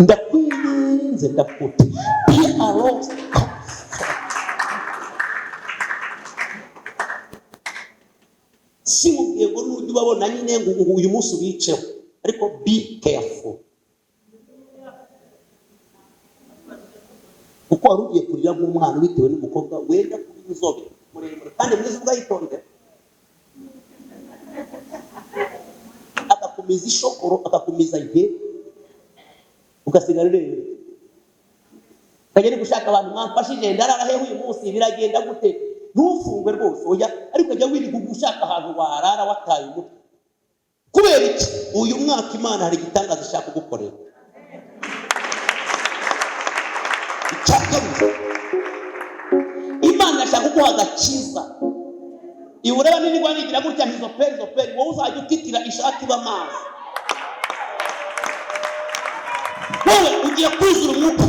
Ndakwinginze ndakuti be alone. Simubwiye ngo nujya ubabona nyine ngo uyu munsi ubiceho, ariko be careful. Kuko wari ugiye kurira nk'umwana bitewe n'umukobwa wenda kuba inzobe muremure kandi mwiza ubwayitonde, akakumiza ishokoro, akakumiza ihe, ugasigara ureba. Ukagenda gushaka abantu mwamfashije, ndarara hehe uyu munsi, biragenda gute? Ntufungwe rwose oya, ariko jya wirirwa gushaka ahantu warara wataye umutwe. Kubera iki? Uyu mwaka Imana hari igitangaza ishaka kugukorera. Imana ashaka kuguha agakiza. Ibureba n'inigwa nigira gutya ntizoperi, wowe uzajya utitira ishati b'amazi. Wowe ugiye kwizura umwuka,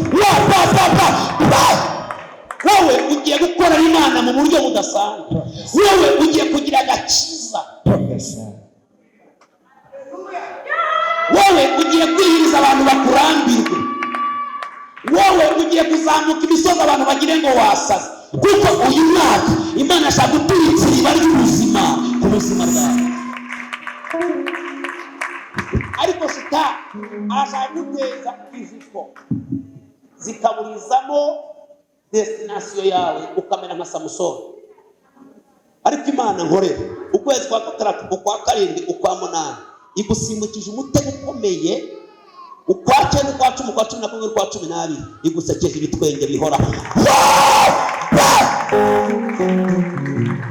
wowe ugiye gukora Imana mu buryo budasanzwe. Wowe ugiye kugira agakiza. Wowe ugiye kwihiriza abantu bakurambirwe. Wowe ugiye kuzamuka imisozi abantu bagire ngo wasaze. Kuko uyu mwaka Imana ashaka guturitsa iriba ry'ubuzima ku buzima bwawe. Ariko Shitani arashaka guteza izipo zikaburizamo destination yawe, ukamera nka Samusoni. Ariko Imana nkorera ukwezi kwa gatandatu, ukwa karindwi, ukwa munani igusimbukije umutego ukomeye, ukwa cyenda, ukwa cumi, ukwa cumi na kumwe, ukwa cumi n'abiri igusekeje ibitwenge bihoraho.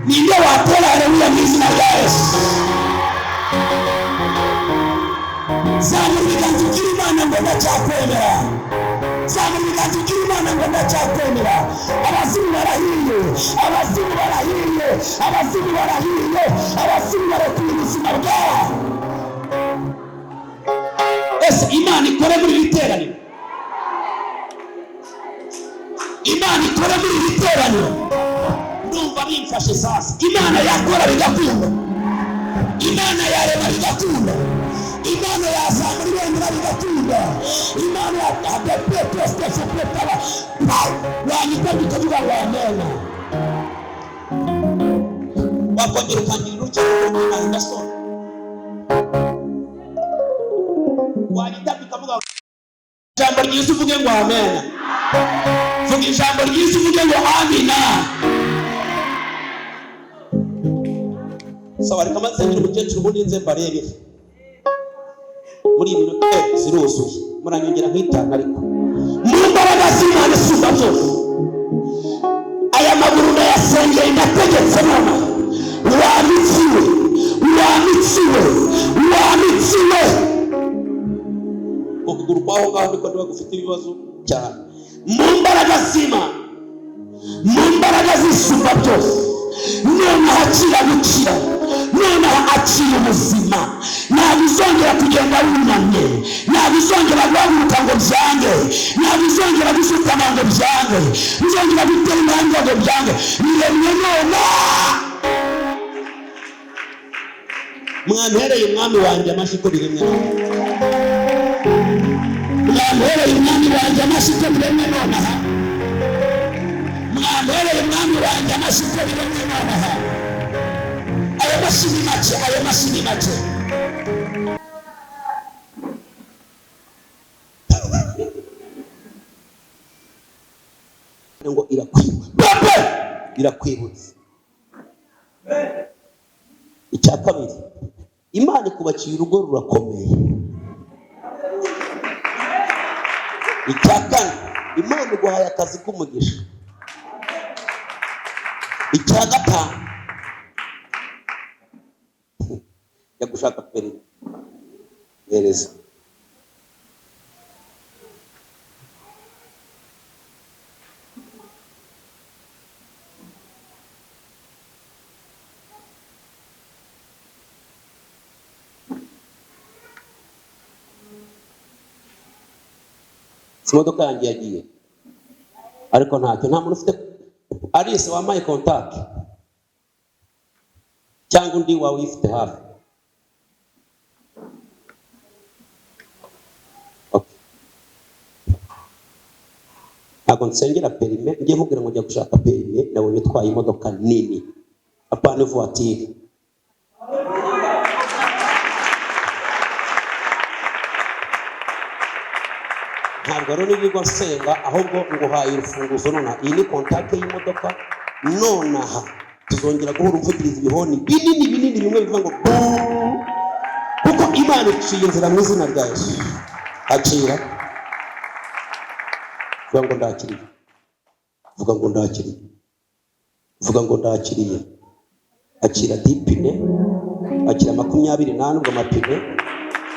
Ninde watera haleluya mu izina rya Yesu? Zamura ibiganza ugira Imana ngo ndacyakwemera. Zamura ibiganza ugira Imana ngo ndacyakwemera. Abazimu barahiye, abazimu barahiye, abazimu barahiye, abazimu barakuye ubuzima bwawe. Ese Imana ikore muri iri teraniro, Imana ikore muri iri teraniro. Ndumva bimfashe sasa. Imana yakora bigakunda, Imana yarema bigakunda, Imana yazamura ibendera bigakunda, Imana yatabepetesitefupetaba wanyita bikavuga ngo amena. Wakongera ukangirira urukiko rw'Imana indasoni, wanyita bikavuga ngo ijambo ryiza uvuge ngo amena. Vuga ijambo ryiza uvuge ngo amina. Sawa, reka mansengera umukecuru ubundi nze mbarebe. Muri iyi minota ziruzuye, muranyongera nk'itanu ariko mu mbaraga z'Imana isumba byose. Aya maguru ndayasengeye, ndategetse none wamitsiwe, wamitsiwe, wamitsiwe. Ukuguru kwaho ngaho niko niba gufite ibibazo cyane. Mu mbaraga z'Imana, mu mbaraga z'isumba byose, none hakira gukira, none akira ubuzima. Ntabizongera kugenda wunamye, ntabizongera guhaguruka ngo byange, ntabizongera gusutama ngo byange, nzongera gutera intambwe ngo byange. Niremye none. Mwantereye umwami wanjye amashyi ko biremye none. Mwantereye umwami wanjye amashyi ko biremye none. Mwantereye umwami wanjye amashyi ko biremye none. Ayo mashyi ni make, ayo mashyi ni make. Ngo irakwibutsa. Icya kabiri, Imana ikubakiye urugo rurakomeye. Icya kane, Imana iguhaye akazi k'umugisha. Icya gatanu, yagushaka perezida gereza. si imodoka yanjye yagiye, ariko ntacyo, nta muntu ufite Alice wampaye contact cyangwa undi wawe uyifite hafi. Okay. Ntabwo nsengera perime, ngiye nkubwira ngo njya gushaka perime, nabonye utwaye imodoka nini apana voiture. Ntabwo rero n'ibigo nsenga, ahubwo nguhaye urufunguzo nonaha. Iyi ni contact y'imodoka, nonaha tuzongera guhura umvugiriza ibihoni binini bimwe bivuga ngo buu, kuko Imana iciye inzira mu izina rya Yesu. Acira vuga ngo ndakiriye, vuga ngo ndakiriye, vuga ngo ndakiriye. Acira dipine, acira 24 ngo amapine,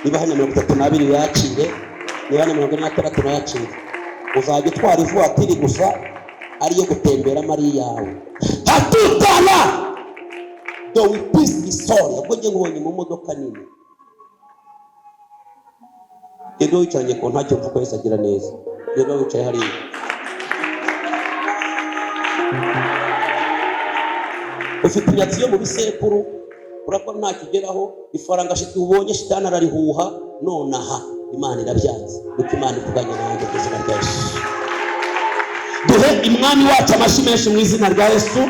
niba hano 32 yakire, niba hano 46 yakire. Uzajya utwara ivuatiri gusa ariyo gutembera mari yawe. Hatutana do wipisi isori, ubwo ngiye ngubonye mu modoka nini. Yego wicaranye ko ntacyo mvuko Yesu agira neza. Yego wicaye hariya. Ufite inyatsi yo mu bisekuru, urakora nta kigeraho, ifaranga shiti ubonye shitani ararihuha, nonaha Imana irabyanze. Nuko Imana ivuganye nanjye mu izina rya Yesu. Duhe umwami wacu amashyi menshi mu izina rya Yesu.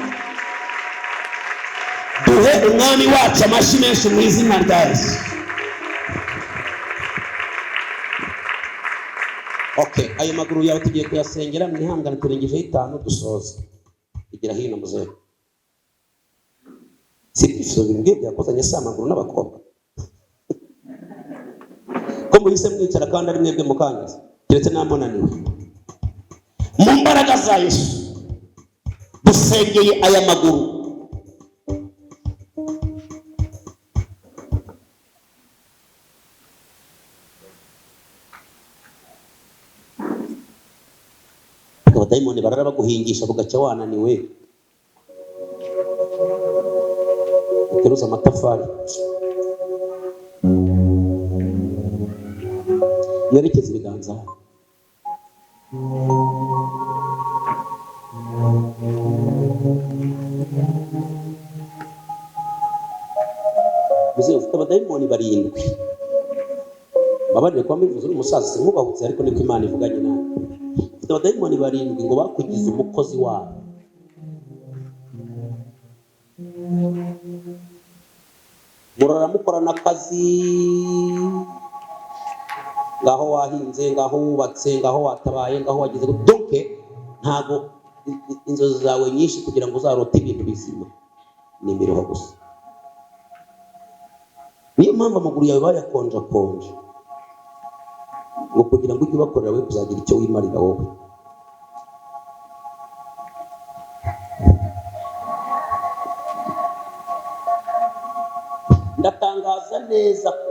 Duhe umwami wacu amashyi menshi mu izina rya Yesu. Okay, ayo maguru yawe tugiye kuyasengera, mwihangane turengejeho 5 dusoza. Igira hino muzehe. Sibyo bimbwiye byakozanye sa maguru n'abakobwa. Ko muhise mwicara kandi ari mwebwe mukanyaza. Kiretse namonaniwe. Mu mbaraga za Yesu dusengeye aya maguru. Abadayimoni barara baguhingisha bugaca wananiwe. Uteruza amatafari. Yerekeza ibiganza. Muze ufite abadayimoni 7. Babarire kwa mivuze uri umusaza sinkubahutse, ariko niko Imana ivuganye nawe. Ufite abadayimoni 7 ngo bakugize umukozi wabo. Murara mukorana akazi, ngaho wahinze, ngaho wubatse, ngaho watabaye, ngaho wagize donke, ntago inzozi zawe nyinshi kugira ngo uzarote ibintu bizima ni imiruho gusa. Niyo mpamvu amaguru yawe bayakonja ngo kugira ngo ujye ubakorera we kuzagira icyo wimarira wowe. Ndatangaza neza ko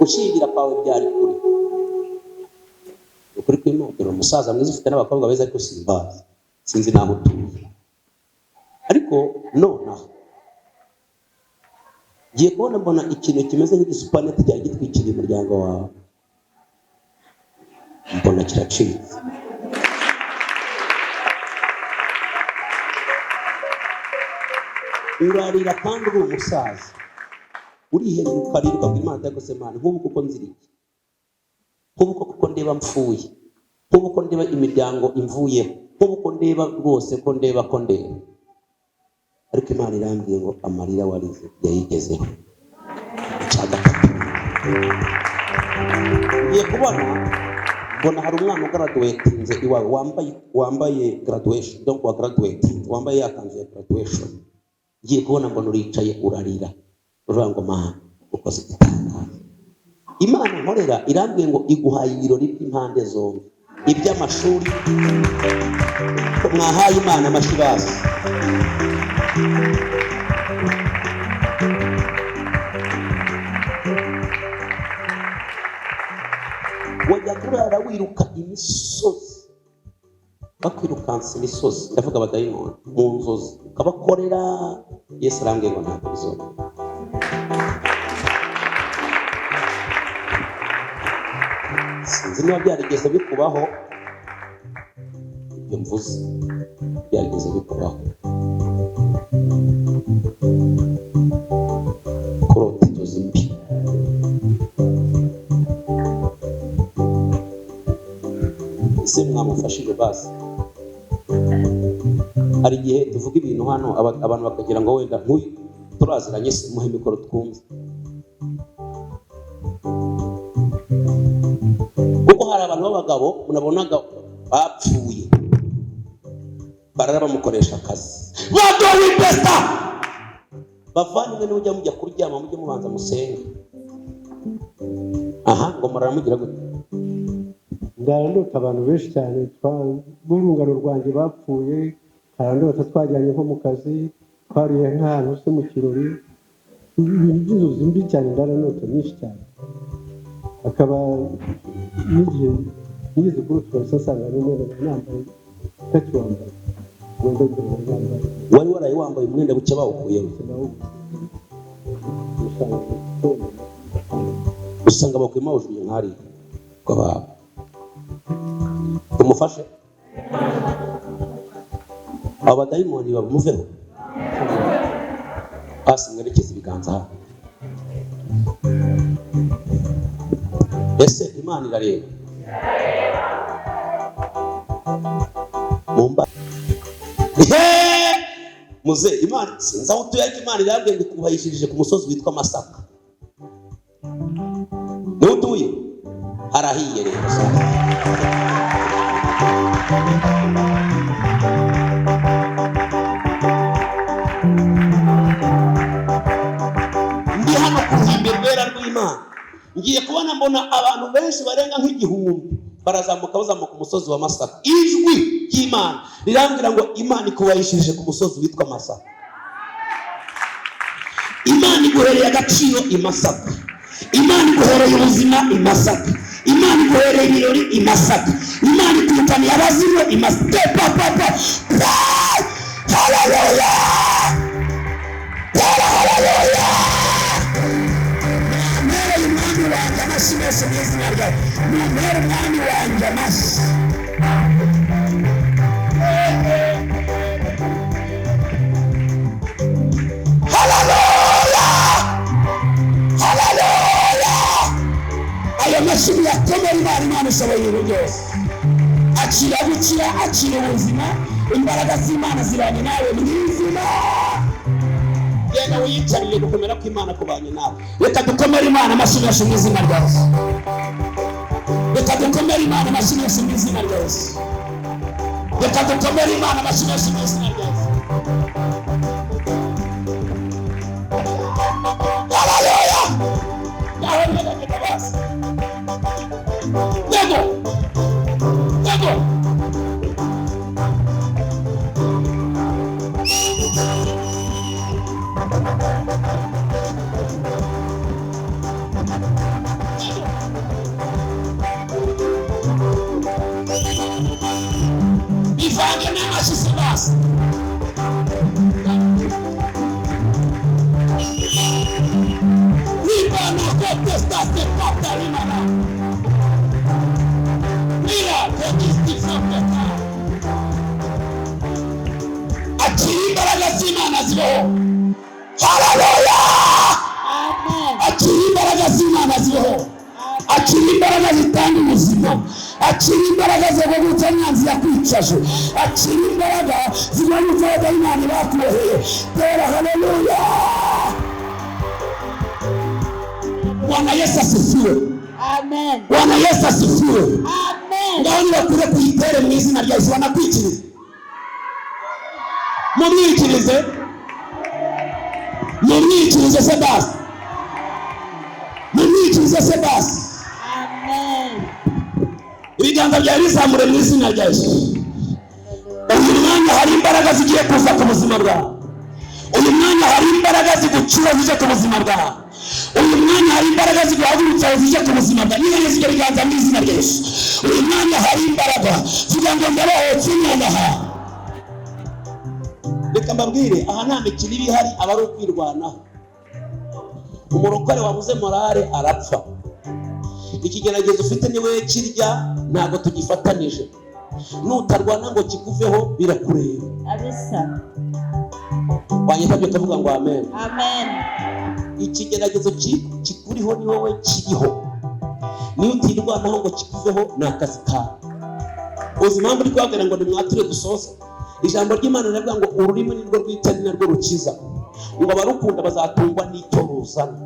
gushingira kwawe byari kuri ukuri kw'Imana. Umusaza mwiza ufite n'abakobwa beza, ariko simbazi, sinzi naho utuye. Ariko nonaha ngiye kubona mbona ikintu kimeze nk'igisupaneti cyari gitwikiriye umuryango wawe, mbona kiracitse. Urarira kandi uri umusaza, urihebye ukarirwa ngo Imana yagose Imana nk'ubu kuko nziriki, nk'ubu kuko ndeba mpfuye, nk'ubu ko ndeba imiryango imvuyeho, nk'ubu ko ndeba rwose ko ndeba. Ariko Imana irambwiye ngo amarira warize yayigezeho. Ngiye kubona mbona hari umwana ugraduatinze iwawe, wambaye graduation, donc wa graduating, wambaye yakanzu ya graduation. Ngiye kubona mbona uricaye urarira, uvuga ngo Mana ukoze igitangaza. Imana nkorera irambwiye ngo iguhaye ibirori by'impande zombi, iby'amashuri. Mwahaye Imana amashyi basi. Wajya kurara wiruka imisozi, bakwirukansa imisozi, ndavuga abadayimoni mu nzozi, ukabakorera. Yesu arambwiye ngo ntabwo bizongera. sinzi niba byarigeze bikubaho ibyo mvuze, byarigeze bikubaho kurota inzozi mbi. Ese mwamufashije basi? Hari igihe tuvuga ibintu hano abantu bakagira ngo wenda nk'uyu turaziranye, se muhe mikoro twumve, kuko hari abantu b'abagabo munabonaga bapfuye barara bamukoresha akazi. Badowe besta bavandimwe, niba ujya mujya kuryama mujye mubanza musenge. Aha ngo muramugira gute? Ndarandota abantu benshi cyane b'urungano rwanjye bapfuye, harandota twajyanye nko mu kazi, twariye nk'ahantu se mu kirori, ibintu by'inzozi mbi cyane, ndarandota nyinshi cyane. Akaba n'igihe nigeze kurutura sasanga n'umwenda nambaye utakiwambaye, umwenda w'umweru nambaye. Wari waraye wambaye umwenda buke bawukuyeho? Usanga bakuyemo awujuye nk'ari kw'ababo. Tumufashe abadayimoni bamuveho. Hasi mwerekeze ibiganza hano. Ese Imana irareba? Mumba muze Imana sinzi aho utuye, ariko Imana irabwiye ngo ikubahishirije ku musozi witwa Masaka. Niho utuye? Harahiye rero. Ndi hano ku ruhimbi rwera rw'Imana, ngiye kubona mbona abantu benshi barenga nk'igihumbi barazamuka bazamuka umusozi wa Masaka. Ijwi ry'Imana rirambwira ngo Imana ikubahishirije ku musozi witwa Masaka. Imana iguhereye agaciro i Masaka, Imana iguhereye ubuzima i Masaka, Imana iguhereye ibirori i Masaka, Imana ikutaniye abazimu i Masaka. Haleluya, haleluya. Mwere umwami wanjye amashyi menshi mu izina ryawe. Mwere umwami wanjye amashyi. Haleluya, haleluya. Ayo mashyi yakomera Imana, Imana ishoboye ibintu byose. Akira gukira, akira ubuzima, imbaraga z'Imana zibanye nawe mu izina. Genda wiyicarire gukomera kw'Imana kubanye nawe. Reka dukomere Imana amashyi menshi mu izina ryawe. Reka dukomere Imana amashyi menshi mu izina ryawe. Reka dukomere Imana amashyi menshi mu izina ryawe. Haleluya. Yawe ndagenda basi. Yego. Yego. Ivange n'amashyi se basi. Ribana kote state pata rimana. Mira kote stifopeta. Akira imbaraga z'Imana zibeho. Haleluya. Akira imbaraga z'Imana zibeho. Akira imbaraga zitanga ubuzima. Akira imbaraga zo gutsa nyanzi yakwicaje. Akira imbaraga ziboneka abadayimoni bakuboheye. Tera haleluya. Bwana Yesu asifiwe. Amen. Bwana Yesu asifiwe. Amen. Ngaho bakure kuyitere mu izina rya Yesu. Banakwikiriza. Mumwikirize. Mumwikirize se basi. Mumwikirize se basi. Amen. Ibiganza byawe bizamure mu izina rya Yesu. Uyu mwanya hari imbaraga zigiye kuza ku buzima bwawe. Uyu mwanya hari imbaraga zigucura zije ku buzima bwawe. Uyu mwanya hari imbaraga ziguhagurutsa zije ku buzima bwawe. Niba Yesu ibiganza mu izina rya Yesu. Uyu mwanya hari imbaraga kugira ngo ndabaho kinyanaha. Reka mbabwire, aha nta mikino iba ihari, aba ari ukwirwanaho. Umurokore wabuze morale arapfa. ikigeragezo ufite niwe kirya, ntabwo tugifatanije. Nutarwana ngo kikuveho birakureba. abisa. Wanyita tuvuga ngo amen. Amen. Ikigeragezo kikuriho ni wowe kiriho. Niyo utirwanaho ngo kikuveho ni akazi kawe. Uzi impamvu uri kubabwira ngo nimwature dusoze? Ijambo ry'Imana riravuga ngo ururimi ni rwo rwica ni narwo rukiza, ngo abarukunda bazatungwa n'icyo ruzana.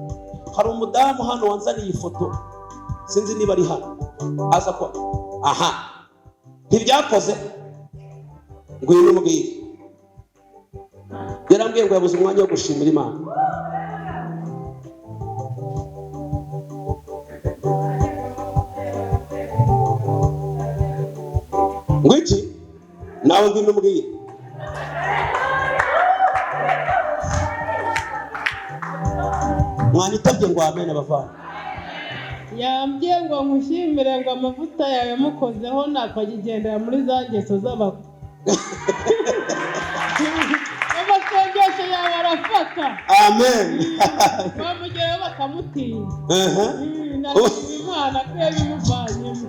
Hari umudamu hano wanzaniye ifoto, sinzi niba ari hano, aza ko aha ntibyakoze ngo uyu n'umubwire, yarambwiye ngo yabuze umwanya wo gushimira Imana. Ngwiki nawe ngwino umubwire. Mwanitabye ngo amen abavana. yambwiye ngo nkushimire ngo amavuta yawe yamukozeho nakagigendera muri za ngeso z'abakuru. Amasengesho yawe arafata. Amen. Bamugeraho bakamutinya. Nashima Imana ko yabimuvanyemo.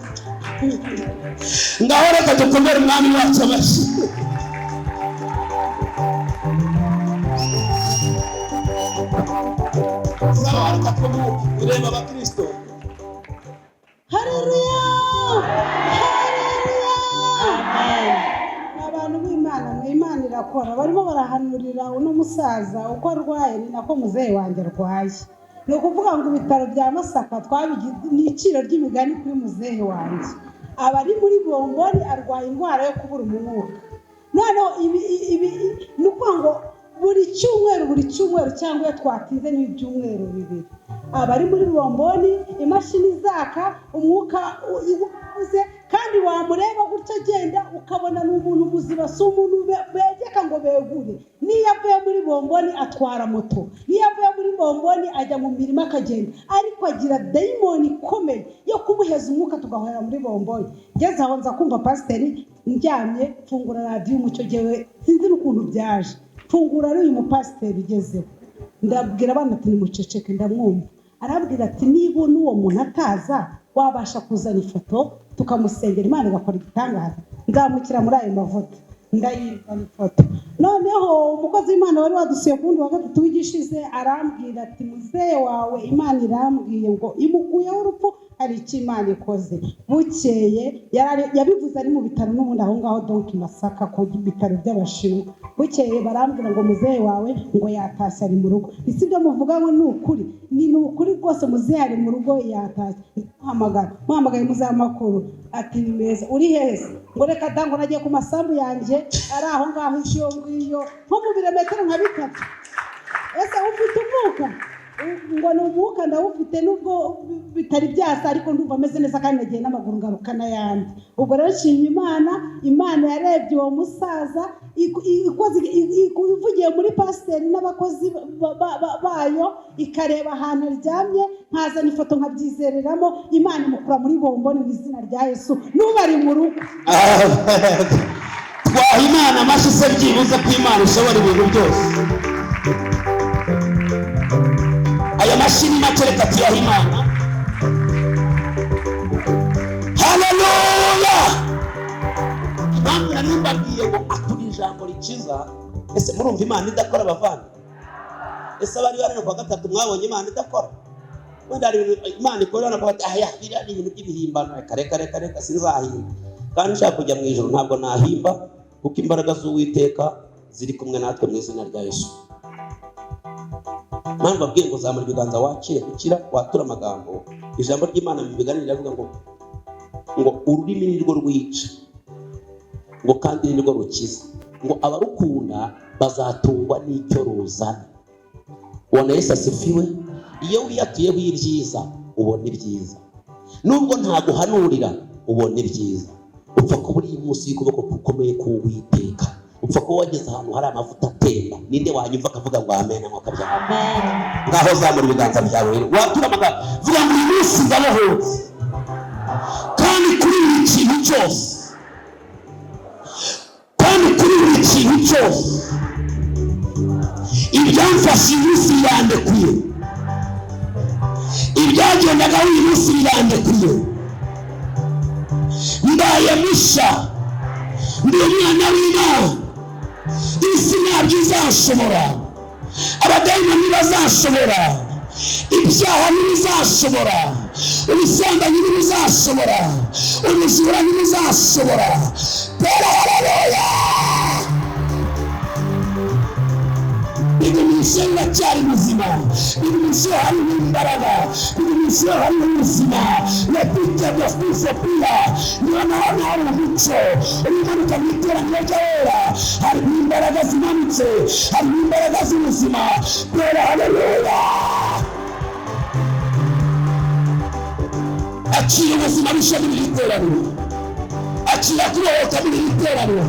Ngaho reka dukomere umwami wacu amashyi. Sawa, reka tumuke ureba abakristo. Haleluya. Haleluya. Abantu b'Imana, Imana irakora. Barimo barahanurira uno musaza uko arwaye ni nako muzehe wanjye arwaye. Ni ukuvuga ngo ibitaro bya Masaka twabigize n'iciro ry'imigani kuri muzehe wanjye. Abari muri bomboni arwaye indwara yo kubura umwuka. Noneho ibi ni ukuvuga ngo buri cyumweru cyangwa twatinze n'ibyumweru bibiri. Abari muri bomboni imashini zaka umwuka uze, kandi wamureba gutya agenda ukabona n'umuntu muzima, si umuntu begeka ngo begure. Niyo avuye muri bomboni atwara moto, niyo avuye muri bomboni ajya mu mirima akagenda, ariko agira dayimoni ikomeye yo kumuheza umwuka tugahora muri bomboni. Ngeze aho nza kumva pasiteri ndyamye, fungura radiyo umucyo gewe sinzi n'ukuntu byaje, fungura ari uyu mupasiteri ugezeho, ndabwira abana ati nimuceceke ndamwumva. Arabwira ati niba n'uwo muntu ataza wabasha kuzana ifoto tukamusengera Imana igakora igitangaza. Nzamukira muri ayo mavuta, ndayizana ifoto. Noneho umukozi w'Imana wari wadusuye ku wundi wa gatatu wigishize arambwira ati muzehe wawe Imana irambwiye ngo imukuyeho urupfu, hari icyo Imana ikoze. Bukeye yabivuze ari mu bitaro n'ubundi aho ngaho donc Masaka ku bitaro by'Abashinwa. Bukeye barambwira ngo muzehe wawe ngo yatashye ari mu rugo. Isi byo muvuga ngo ni ukuri, ni ukuri rwose, muzehe ari mu rugo yatashye. Muhamagaye muzehe amakuru ati ni meza, uri heza? Ngo reka dango nagiye ku masambu yanjye ari aho ngaho iyo ngiyo nko mu birometero nka 3. Ese ufite umwuka? Ngo ni umwuka ndawufite nubwo bitari byasa, ariko ndumva ameze neza kandi nagiye n'amaguru ngaruka n'ayandi. Ubwo rero nshimye Imana yarebye uwo musaza ivugiye muri pasiteri n'abakozi bayo, ikareba ahantu aryamye, nkazana ifoto nkabyizereramo. Imana imukura muri bomboni mu izina rya Yesu, n'ubari mu rugo. Twaha Imana amashyi se byibuze ko Imana ishobora ibintu byose. Aya mashini make reka tuyaha Imana. Haleluya. Impamvu nari mbabwiye ngo akuri ijambo rikiza. Ese murumva Imana idakora abavana? Ese abari bari kwa gatatu mwabonye Imana idakora? Wenda ari Imana ikora na kwati aya biriya ni ibintu by'ibihimbano. Reka sinzahimba. Kandi nshaka kujya mu ijuru ntabwo nahimba, kuko imbaraga z'Uwiteka ziri kumwe natwe mu izina rya Yesu. Mpamvu abwiye ngo zamura ibiganza wakire gukira watura amagambo. Ijambo ry'Imana mu biganiro riravuga ngo ururimi ni rwo rwica, ngo kandi ni rwo rukiza, ngo abarukunda bazatungwa n'icyo ruzana. Ubona Yesu asifiwe. Iyo wiyatuyeho ibyiza ubona ibyiza, nubwo ntaguhanurira ubona ibyiza. Upfa kuba uri munsi y'ukuboko gukomeye k'Uwiteka, upfa kuba wageze ahantu hari amavuta atemba. Ninde wanyumva akavuga ngo amen nk'uko byaba? Ngaho zamura ibiganza byawe watura amagambo, vuga ngo uyu munsi ndabohotse, kandi kuri buri kintu cyose, ibyamfashe iminsi yandekuye, ntibyagendaga uyu munsi birandekuye. Ndaye musha, ndi umwana w'Imana. Isi ntabyo izashobora, abadayimoni ntibazashobora, ibyaha ntibizashobora, ubusambanyi ntibuzashobora, ubujura ntibuzashobora. Haleluya! Iminsi iracyari muzima, iminsi harimo imbaraga, iminsi harimo ubuzima. Lepite byafufopira niyo naho hari umuco umanuka mu iteraniro ry'abera. Harimo imbaraga zimanutse, harimo imbaraga z'ubuzima. Haleluya! Akira ubuzima bushya muri iri teraniro, akira kubohoka muri iri teraniro,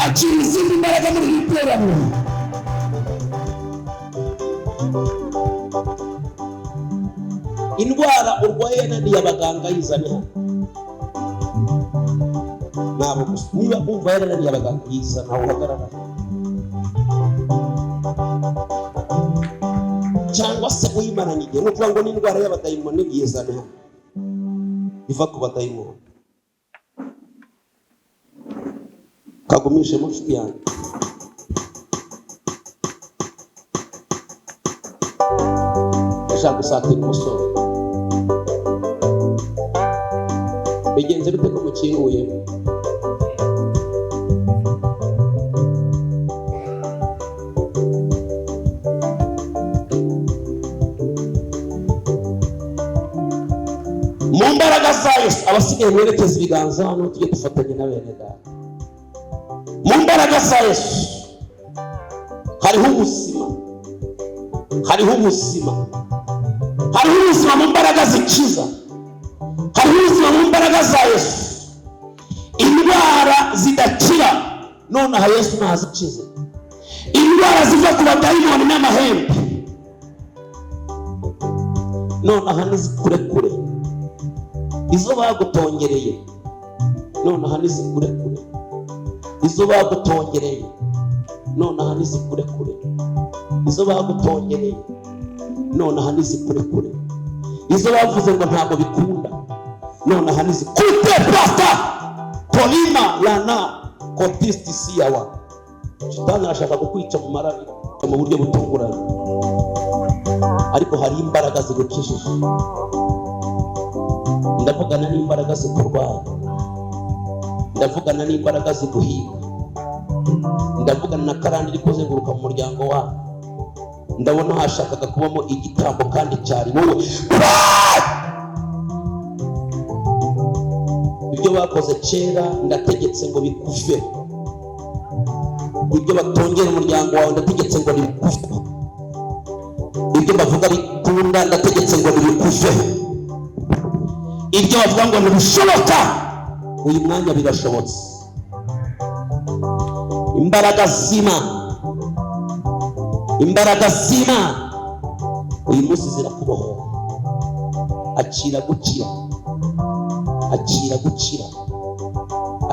akira izindi mbaraga muri iri teraniro. indwara urwaye yananiye abaganga yizane hano. Ntabwo gusa niba umva yananiye abaganga yizana aho uhagarara, cyangwa se uyimaranye igihe. Ni ukuvuga ngo n'indwara y'abadayimoni yizane hano, iva ku badayimoni. Kagumishe mu nshuti yanjye. Ndashaka gusatira umusore. Bigenze bite ko mukinguye? Mu mbaraga za Yesu, abasigaye mwerekeza ibiganza hano tujye dufatanya na bene data. Mu mbaraga za Yesu hariho ubuzima, hariho ubuzima, hariho ubuzima mu mbaraga zikiza, hariho ubuzima mu mbaraga za Yesu. Indwara zidakira nonaha Yesu ntazikize. Indwara ziva ku badayimoni n'amahembe nonaha nizikurekure. Izo bagutongereye nonaha nizikurekure. Izo bagutongereye nonaha nizikurekure. Izo bagutongereye nonaha nizikurekure. Izo bavuze ngo ntabwo bikunda nonaha nizikute. Pasta polima lana kotisti siyawa. Shitani arashaka kukwica mu marari mu buryo butunguranye, ariko hari imbaraga zigukijije. Ndavugana n'imbaraga zikurwanya, ndavugana n'imbaraga ziguhiga, ndavugana na karande iri kuzenguruka mu muryango wawe. Ndabona hashakaga kubamo igitambo kandi cyari wowe. Ibyo bakoze kera ndategetse ngo bikufe. Ibyo batongera umuryango wawe ndategetse ngo bikufe. Ibyo bavuga bikunda ndategetse ngo bikufe. Ibyo bavuga ngo ntibishoboka uyu mwanya birashobotse. Imbaraga z'Imana, imbaraga z'Imana uyu munsi zirakubohora. Akira gukira, akira gukira,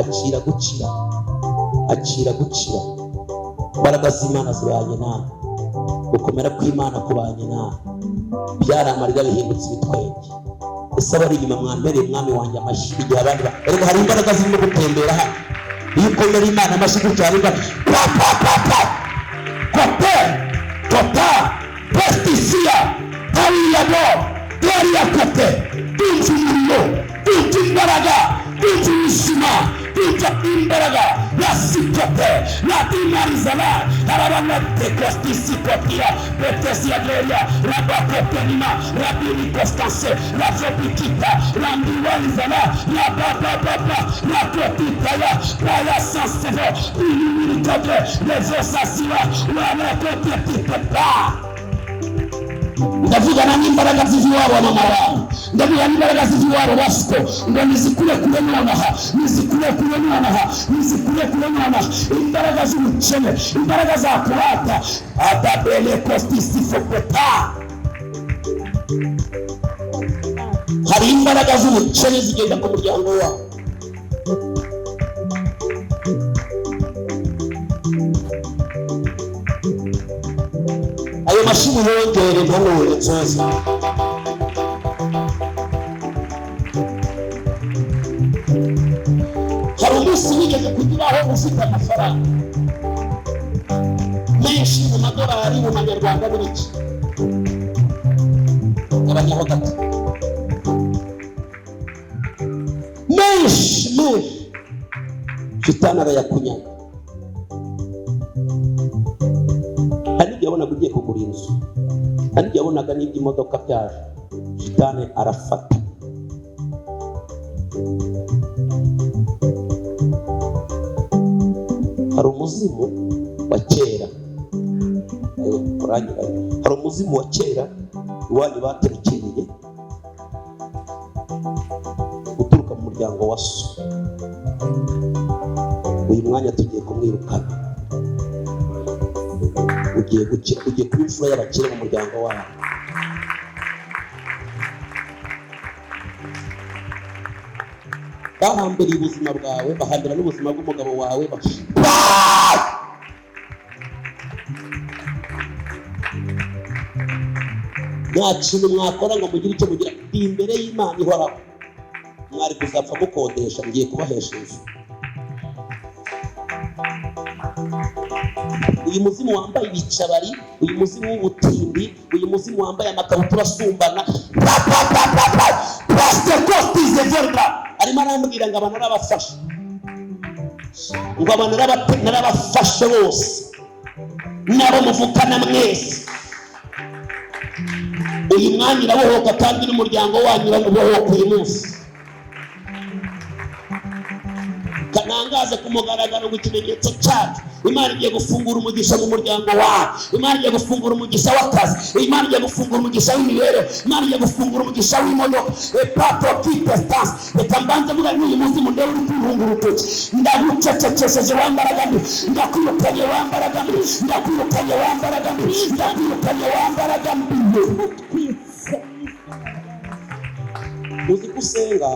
akira gukira, akira gukira. Imbaraga z'Imana zibanye nawe, gukomera kw'Imana kubanye nawe. Byari amarira bihindutse ibitwenge. Ese abari inyuma mwambereye umwami wanjye amashyi igihe abandi ariko hari imbaraga zirimo gutembera hano. Iyo ukomera Imana amashyi gutya hari imbaraga. Kote tota pestisia tawiyabo gloria kote. Tunzi umuriro, tunzi imbaraga, tunzi ubuzima, tunzi imbaraga. Yasikote yatimarizana arabana tekostisikotia petesia gloria rabakopenima rabini constance rabopikita rambiwalizana rababababa rakotitaya rayasansevo ilumirikode lezosasiwa wanakotetitepa. Ndavugana n'imbaraga z'iwabo mama wawe, ndavugana n'imbaraga z'iwabo basiko ngo nizikurekure nonaha, nizikurekure nonaha, nizikurekure nonaha. Imbaraga z'ubukene, imbaraga za kurata adabele kostisifopeta. Hari imbaraga z'ubukene zigenda ku muryango wawe. Ayo mashini yongere ntanure nzoza. umunsi wigeze kugeraho ufite amafaranga menshi mu madolari mu manyarwanda n'ibiki abanyaho gato menshi shitani arayakunyaga. Hari igihe yabonaga ugiye kugura inzu, hari igihe yabonaga n'iby'imodoka byaje, shitani arafata. Hari umuzimu wa kera, hari umuzimu wa kera iwanyu baterekeye uturuka mu muryango wa so. Uyu mwanya tugiye kumwirukana, ugiye gukira, ugiye kuba imfura y'abakire mu muryango wawe. Bahambiriye ubuzima bwawe, bahambira n'ubuzima bw'umugabo wawe. Nta kintu mwakora ngo mugire icyo mugira imbere y'Imana ihoraho. Mwari kuzapfa mukodesha, ngiye kubahesha inzu. Uyu muzimu wambaye ibicabari, uyu muzimu w'ubutindi, uyu muzimu wambaye amakabutura asumbana, arimo arambwira ngo abantu narabafashe, ngo abantu narabafashe bose, nabo muvukana mwese. Uyu mwanya irabohoka kandi n'umuryango wanyu urabohoka uyu munsi. Kanangaze ku mugaragaro w'ikimenyetso cyacu. Imana igiye gufungura umugisha mu muryango wawe. Imana igiye gufungura umugisha w'akazi. Imana igiye gufungura umugisha w'imibereho. Imana igiye gufungura umugisha w'imodoka. Reka mbanze mvuga n'uyu munsi mu ndebe uri kuntunga urutoki. Ndagucecekesheje wambaraga mbi, ndakwirukanye wambaraga mbi, ndakwirukanye wambaraga mbi, ndakwirukanye wambaraga mbi. Uzi ko usenga,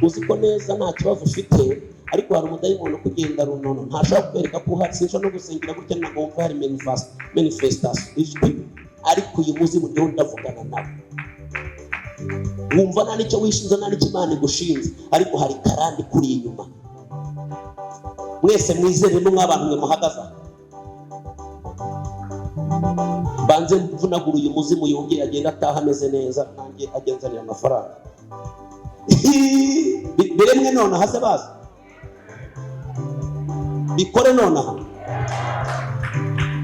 uzi ko neza nta kibazo ufite, ariko hari umudayimoni kugenda runono, ntashobora kukwereka ko uhari. Sinshobora no gusengera gutya ntabwo wumva hari manifestation ijwi, ariko uyu muzimu ndiho ndavugana nawe. Wumva nta n'icyo wishinze, nta n'icyo Imana igushinze, ariko hari karande kuri inyuma. Mwese mwizere n'umwabantu mwe muhagaze. Banze mvunagura uyu muzimu yongera agenda ataha ameze neza, nanjye agenzanira amafaranga. Biremwe nonaha se bazi, bikore nonaha.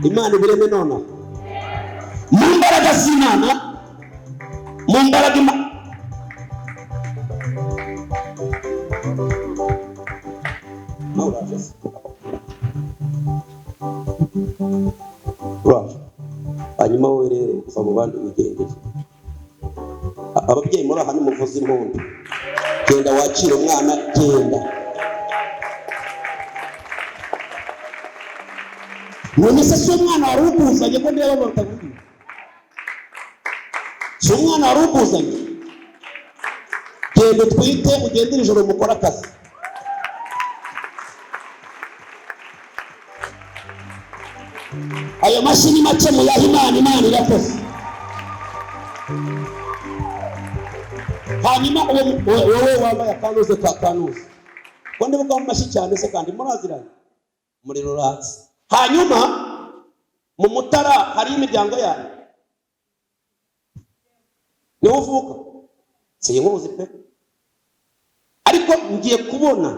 Imana ibireme nonaha mu mbaraga z'Imana, mu mbaraga Imana. Hanyuma wowe rero uva mu bandi wigendeye. Ababyeyi muri aha nimuvuze impundu, genda wakire umwana, genda. None se si umwana wari ukuzanye ko ndeba batavuga? Si umwana wari ukuzanye? Genda utwite, ugendere ijoro mukora akazi. Ayo mashini make muyaha Imana, Imana irakoze. Hanyuma wowe wambaye akanuze ka kanuze, ko ndibuka mu mashi cyane se kandi muraziranye muri ruratsi. Hanyuma mu Mutara hari imiryango yanyu, niho uvuka? Sinkuzi pe, ariko ngiye kubona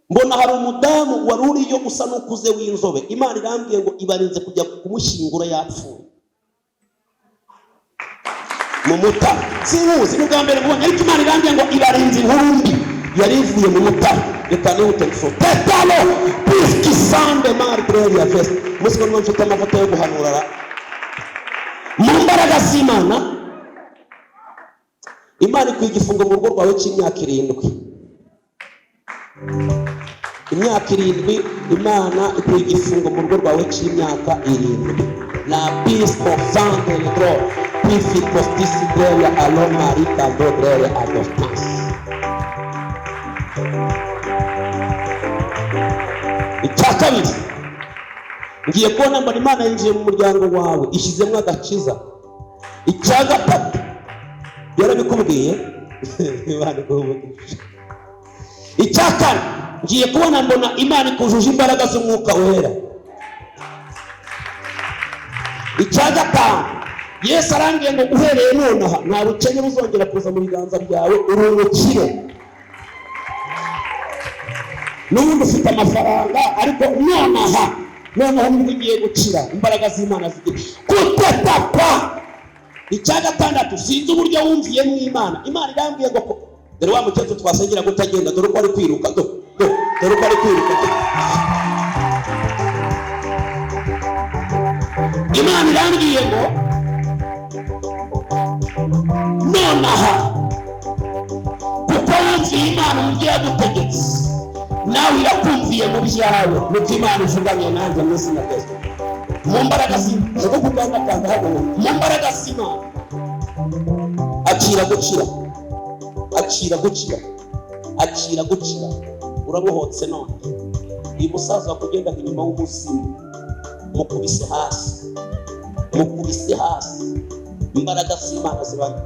mbona hari umudamu wari uriyo usa n'ukuze w'inzobe. Imana irambwiye ngo ibarinze kujya kumushyingura yapfuye mu Mutara. Sinkuzi n'ubwa mbere mbonye, ariko Imana irambwiye ngo ibarinze inkuru mbi yari ivuye mu Mutara. Reka nihute gufata tetalo piski sande margreri ya veste musiko n'uwo mfite amafoto yo guhanura mu mbaraga z'Imana. Imana ikwiye igifungo mu rugo rwawe cy'imyaka 7. Imyaka 7, Imana ikwiye igifungo mu rugo rwawe cy'imyaka 7. La pisco sande ledro pifi postisi greya alo marita do greya adostas. Icya kabiri, ngiye kubona mbona Imana yinjiye mu muryango wawe ishyizemo agakiza. Icya gatatu, yarabikubwiye Imana ikubwiye. Icya kane, ngiye kubona mbona Imana ikujuje imbaraga z'umwuka wera. Icya gatanu, Yesu arambwiye ngo uhereye nonaha nta bukene buzongera kuza mu biganza byawe, uri umukire. N'ubundi ufite amafaranga ariko nonaha nibwo ugiye gukira, imbaraga z'Imana zigira kutetapa. Icya gatandatu, sinzi uburyo wumviyemo Imana. Imana irambwiye ngo dore wa mukecuru twasengera gutagenda, dore uko ari kwiruka, dore uko ari kwiruka. Imana irambwiye ngo nonaha kuko wumviye Imana mu byo yagutegetse, nawe irakumviye mu byawe. Nuko Imana ivuganye nanjye mu izina rya Yesu. Mu mbaraga z'Imana, zo kugandakanda hano, mu mbaraga z'Imana, akira gukira, akira gukira, akira gukira. Urabohotse none. Uyu musaza wakugendaga inyuma w'umuzimu, mukubise hasi, mukubise hasi. Imbaraga z'Imana zibanye.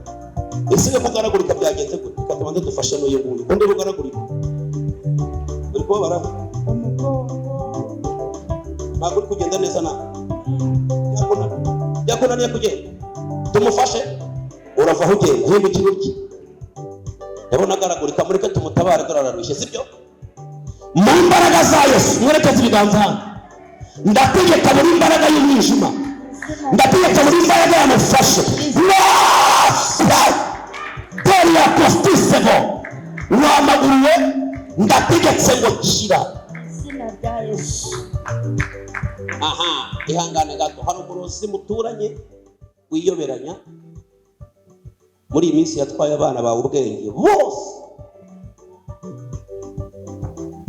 Ese ne kugaragurika byagenze gute? Katubanze dufashe n'uyu nguyu. Undi bugaragurika. Uri kubabara? Ntabwo uri kugenda neza nawe. Yakunaniye kugenda. Tumufashe. Urava aho ugenda. Hindukira urye. Ndabona agaragurika, mureke tumutabare, dore sibyo? Mu mbaraga za Yesu, mwerekeze ibiganza hano. Ndategeka buri imbaraga y'umwijima, ndategeka buri imbaraga yamufashe. Dore yakostisebo wamaguruwe, ndategetse ngo kira. Izina rya Yesu. Aha, ihangane gato. Hari umurozi muturanye wiyoberanya muri iyi minsi, yatwaye abana bawe ubwenge bose.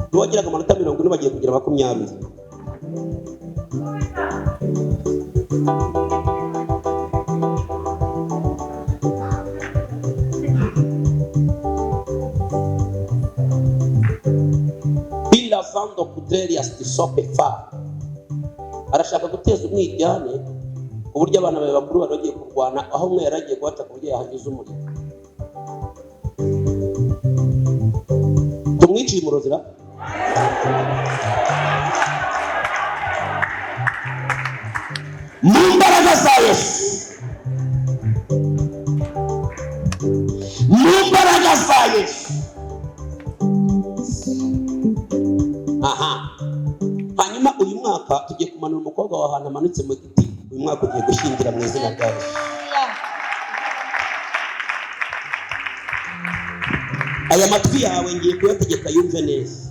Ntiwagiraga amanota 40 bagiye kugira 20. Bila vando kuderi astisope fa. Arashaka guteza umwiryane uburyo abana bawe bakuru bari bagiye kurwana, aho umwe yaragiye kubaca ku buryo yahangiza umuriro. Tumwiciye umurozira. Mu mbaraga za Yesu, mu mbaraga za Yesu. Aha, hanyuma uyu mwaka tugiye kumanura umukobwa wa ahantu amanutse mu giti. Uyu mwaka ugiye gushingira mu izina rya Yesu. Aya matwi yawe ngiye kuyategeka yumve neza.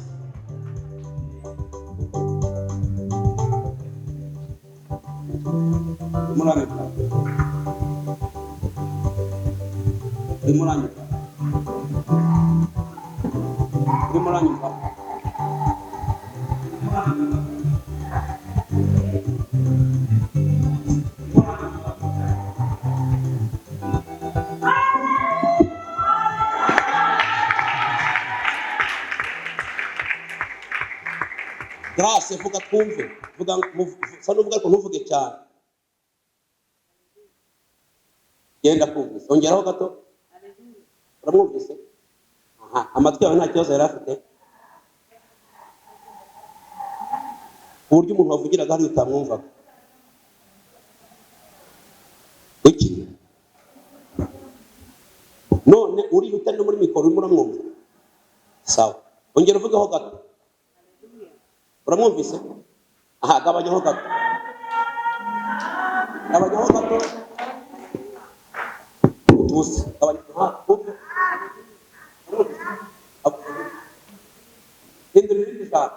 Grace, vuga twumve. Vuga nuvuga ko ntuvuge cyane. Genda kumvise. Ongeraho gato. Uramwumvise? Aha, amatwi yawe nta kibazo yari afite. Uburyo umuntu wavugiraga hari utamwumvaga. Iki? None uri utari no muri mikoro urimo uramwumva. Sawa. Ongera uvugeho gato. Uramwumvise? Aha, gabanyaho gato. Gabanyaho gato. Utuze. Gabanyaho. Hindura irindi cyane.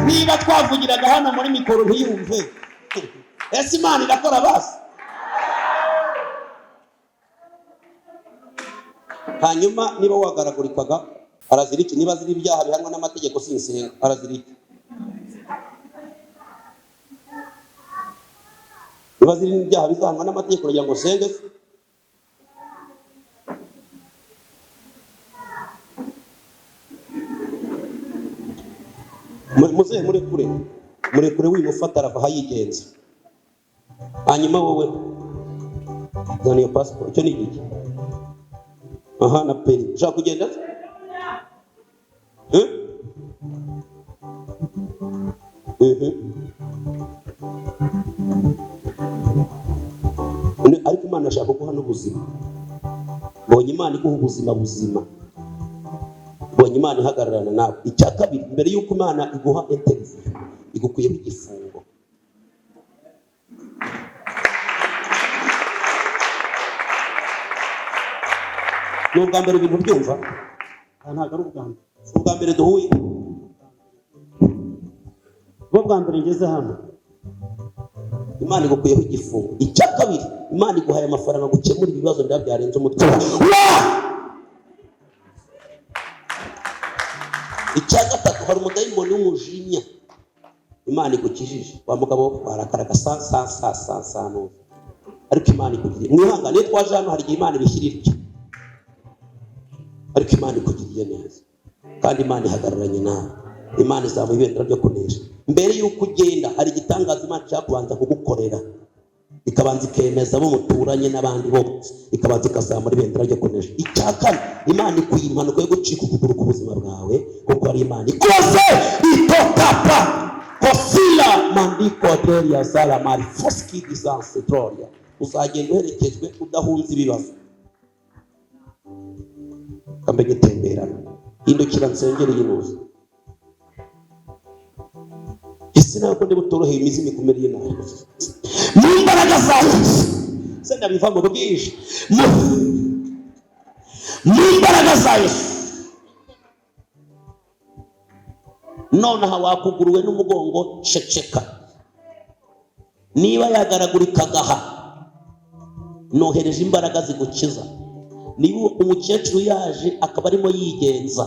Niba twavugiraga hano muri mikoro ntiyumve, ese Imana irakora basi? Hanyuma niba wagaragurikaga arazira iki? Niba ziri ibyaha bihanwa n'amategeko sinsenga, arazira iki? Niba ziri ibyaha bihanwa n'amategeko kugira ngo senge se? Muze muri kure. murekure wimufata arava yigenza. Hanyuma wowe zana iyo passport, icyo ni iki? Aha, na peri. Ushaka kugenda? Ariko Imana ashaka guha n'ubuzima. Mbonye Imana iguha ubuzima buzima. Mbonye Imana ihagararana nawe. Icya kabiri, mbere y'uko Imana iguha interview, igukwiyeho igifungo. Ni ubwa mbere ibintu byumva? Ntabwo ari ubwa mbere. Ubwa mbere duhuye. Bwa mbere ngeze hano. Imana igukwiyeho igifungo. Icya kabiri, Imana iguhaye amafaranga gukemura ibibazo byarenze umutwe. Icya gatatu, hari umudayimoni w'umujinya Imana igukijije. Wa mugabo barakaraga sa no. Ariko Imana ikugiriye. Mwihangane, iyo twaje hano hari igihe Imana ibishyirira. Ariko Imana ikugiriye neza. Kandi Imana ihagararanye nawe. Imana izamuha ibendera ryo kunesha. Mbere y'uko ugenda hari igitangaza Imana ishaka kubanza kugukorera, ikabanza ikemeza abo muturanye n'abandi bose, ikabanza ikazamura ibendera ryo kunesha. Icya kane, Imana ikuye impanuka yo gucika ukuguru ku buzima bwawe, kuko ari Imana ikoze itokapa kosila mandiko aderia zala mari foski disanse droria. Uzagenda uherekejwe udahunze ibibazo. Kambe gitemberana indukira nsengere yinuza. Ese nako ndi butoroheye imizi mikumeriye nawe. Mu mbaraga zawe senda biva mu bwije. Mu mbaraga zawe none hawakuguruwe n'umugongo ceceka. Niba yagaragurika gaha nohereje imbaraga zigukiza. Niba umukecuru yaje akaba arimo yigenza,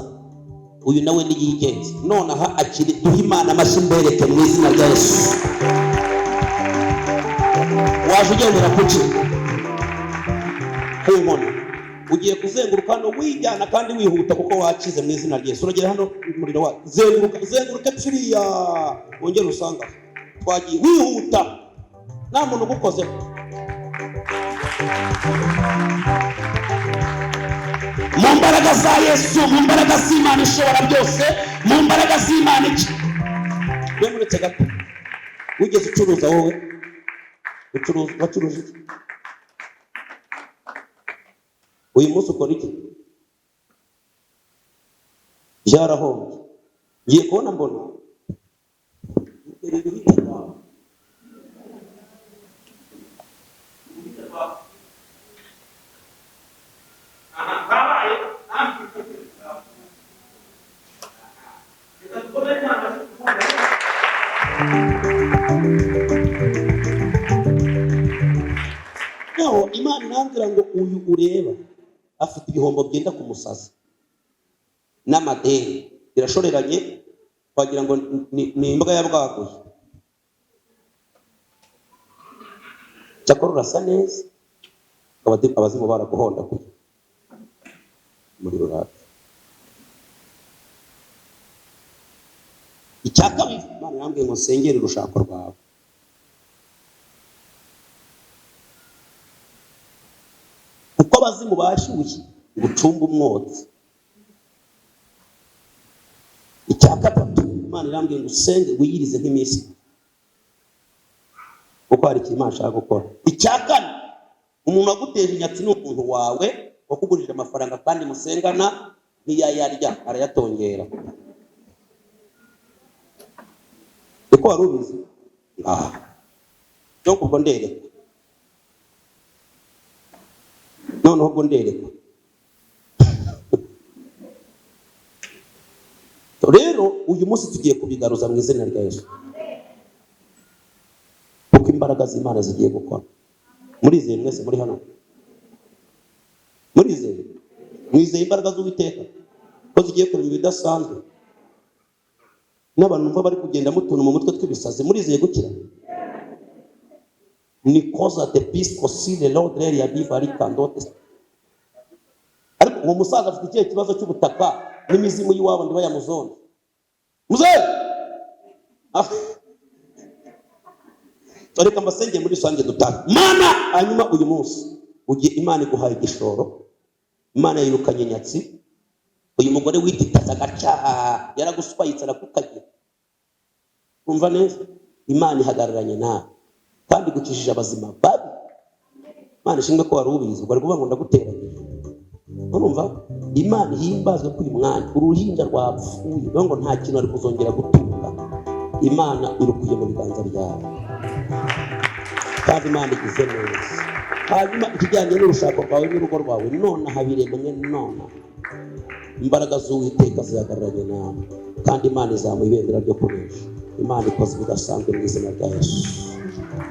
uyu nawe ni yigenza. None aha akiri duha Imana amashyi mbereke mu izina rya Yesu. Waje ugendera kuki ku nkoni, ugiye kuzenguruka hano wijyana kandi wihuta kuko wakize mu izina rya Yesu. Uragera hano umuriro wa zenguruka pfiriya, wongera usanga twagiye wihuta, nta muntu ugukozeho. Mu mbaraga za Yesu, mu mbaraga z'Imana ishobora byose, mu mbaraga z'Imana iki. Wemuretse gato, wigeze ucuruza wowe? Wacuruje iki? Uyu munsi ukora iki? Byarahombye. Ngiye kubona mbona naho Imana inambwira ngo uyu ureba afite ibihombo byenda kumusaza n'amadeni birashoreranye, wagira ngo ni imbwa yabwaguye. Cyakora urasa neza, abazimu baraguhondaguye muri rurata. Icya kabiri, Imana yambwiye ngo nsengere urushako rwawe. Kuko abazimu bashyushye gucumba umwotsi. Icya gatatu, Imana yambwiye ngo usenge wiyirize nk'iminsi, kuko hari ikintu Imana ashaka gukora. Icya kane, umuntu waguteje inyatsi ni umuntu wawe wakugurije amafaranga kandi musengana, ntiyayarya arayatongera. Eko wari ubizi? Cyo kubwo ndereka. Noneho ubwo ndereka. Rero uyu munsi tugiye kubigaruza mu izina rya Yesu, kuko imbaraga z'Imana zigiye gukora. Murizeye mwese muri hano? Murizeye? Mwizeye imbaraga z'Uwiteka ko zigiye kurema ibidasanzwe? N'abantu mva bari kugenda mutuntu mu mutwe twibisaze, murizeye gukira? Ni cause de pisco si le l'ordre ya bivari kandote. Ariko uwo musaza afite ikihe kibazo cy'ubutaka n'imizimu y'iwabo ndiba yamuzonze. Muzehe reka mbasengere muri rusange dutaha mana. Hanyuma uyu munsi ugiye Imana iguhaye igishoro, Imana yirukanye nyatsi, uyu mugore wititaza agaca yaraguswayitse arakukagira, umva neza, Imana ihagararanye nawe kandi gukijije abazima babi. Imana ishimwe ko wari ubizi, ubwo ari kuvuga ngo ndaguteranyije. Urumva, Imana ihimbazwe kuri uyu mwanya. Uruhinja rwapfuye ngo nta kintu ari kuzongera gutunga, Imana irukuye mu biganza byawe kandi Imana igize neza. Hanyuma ikijyanye n'urushako rwawe n'urugo rwawe none habiremwe none, imbaraga z'Uwiteka zihagararanye nawe kandi Imana izamuha ibendera ryo kunesha. Imana ikoze ibidasanzwe mu izina rya Yesu.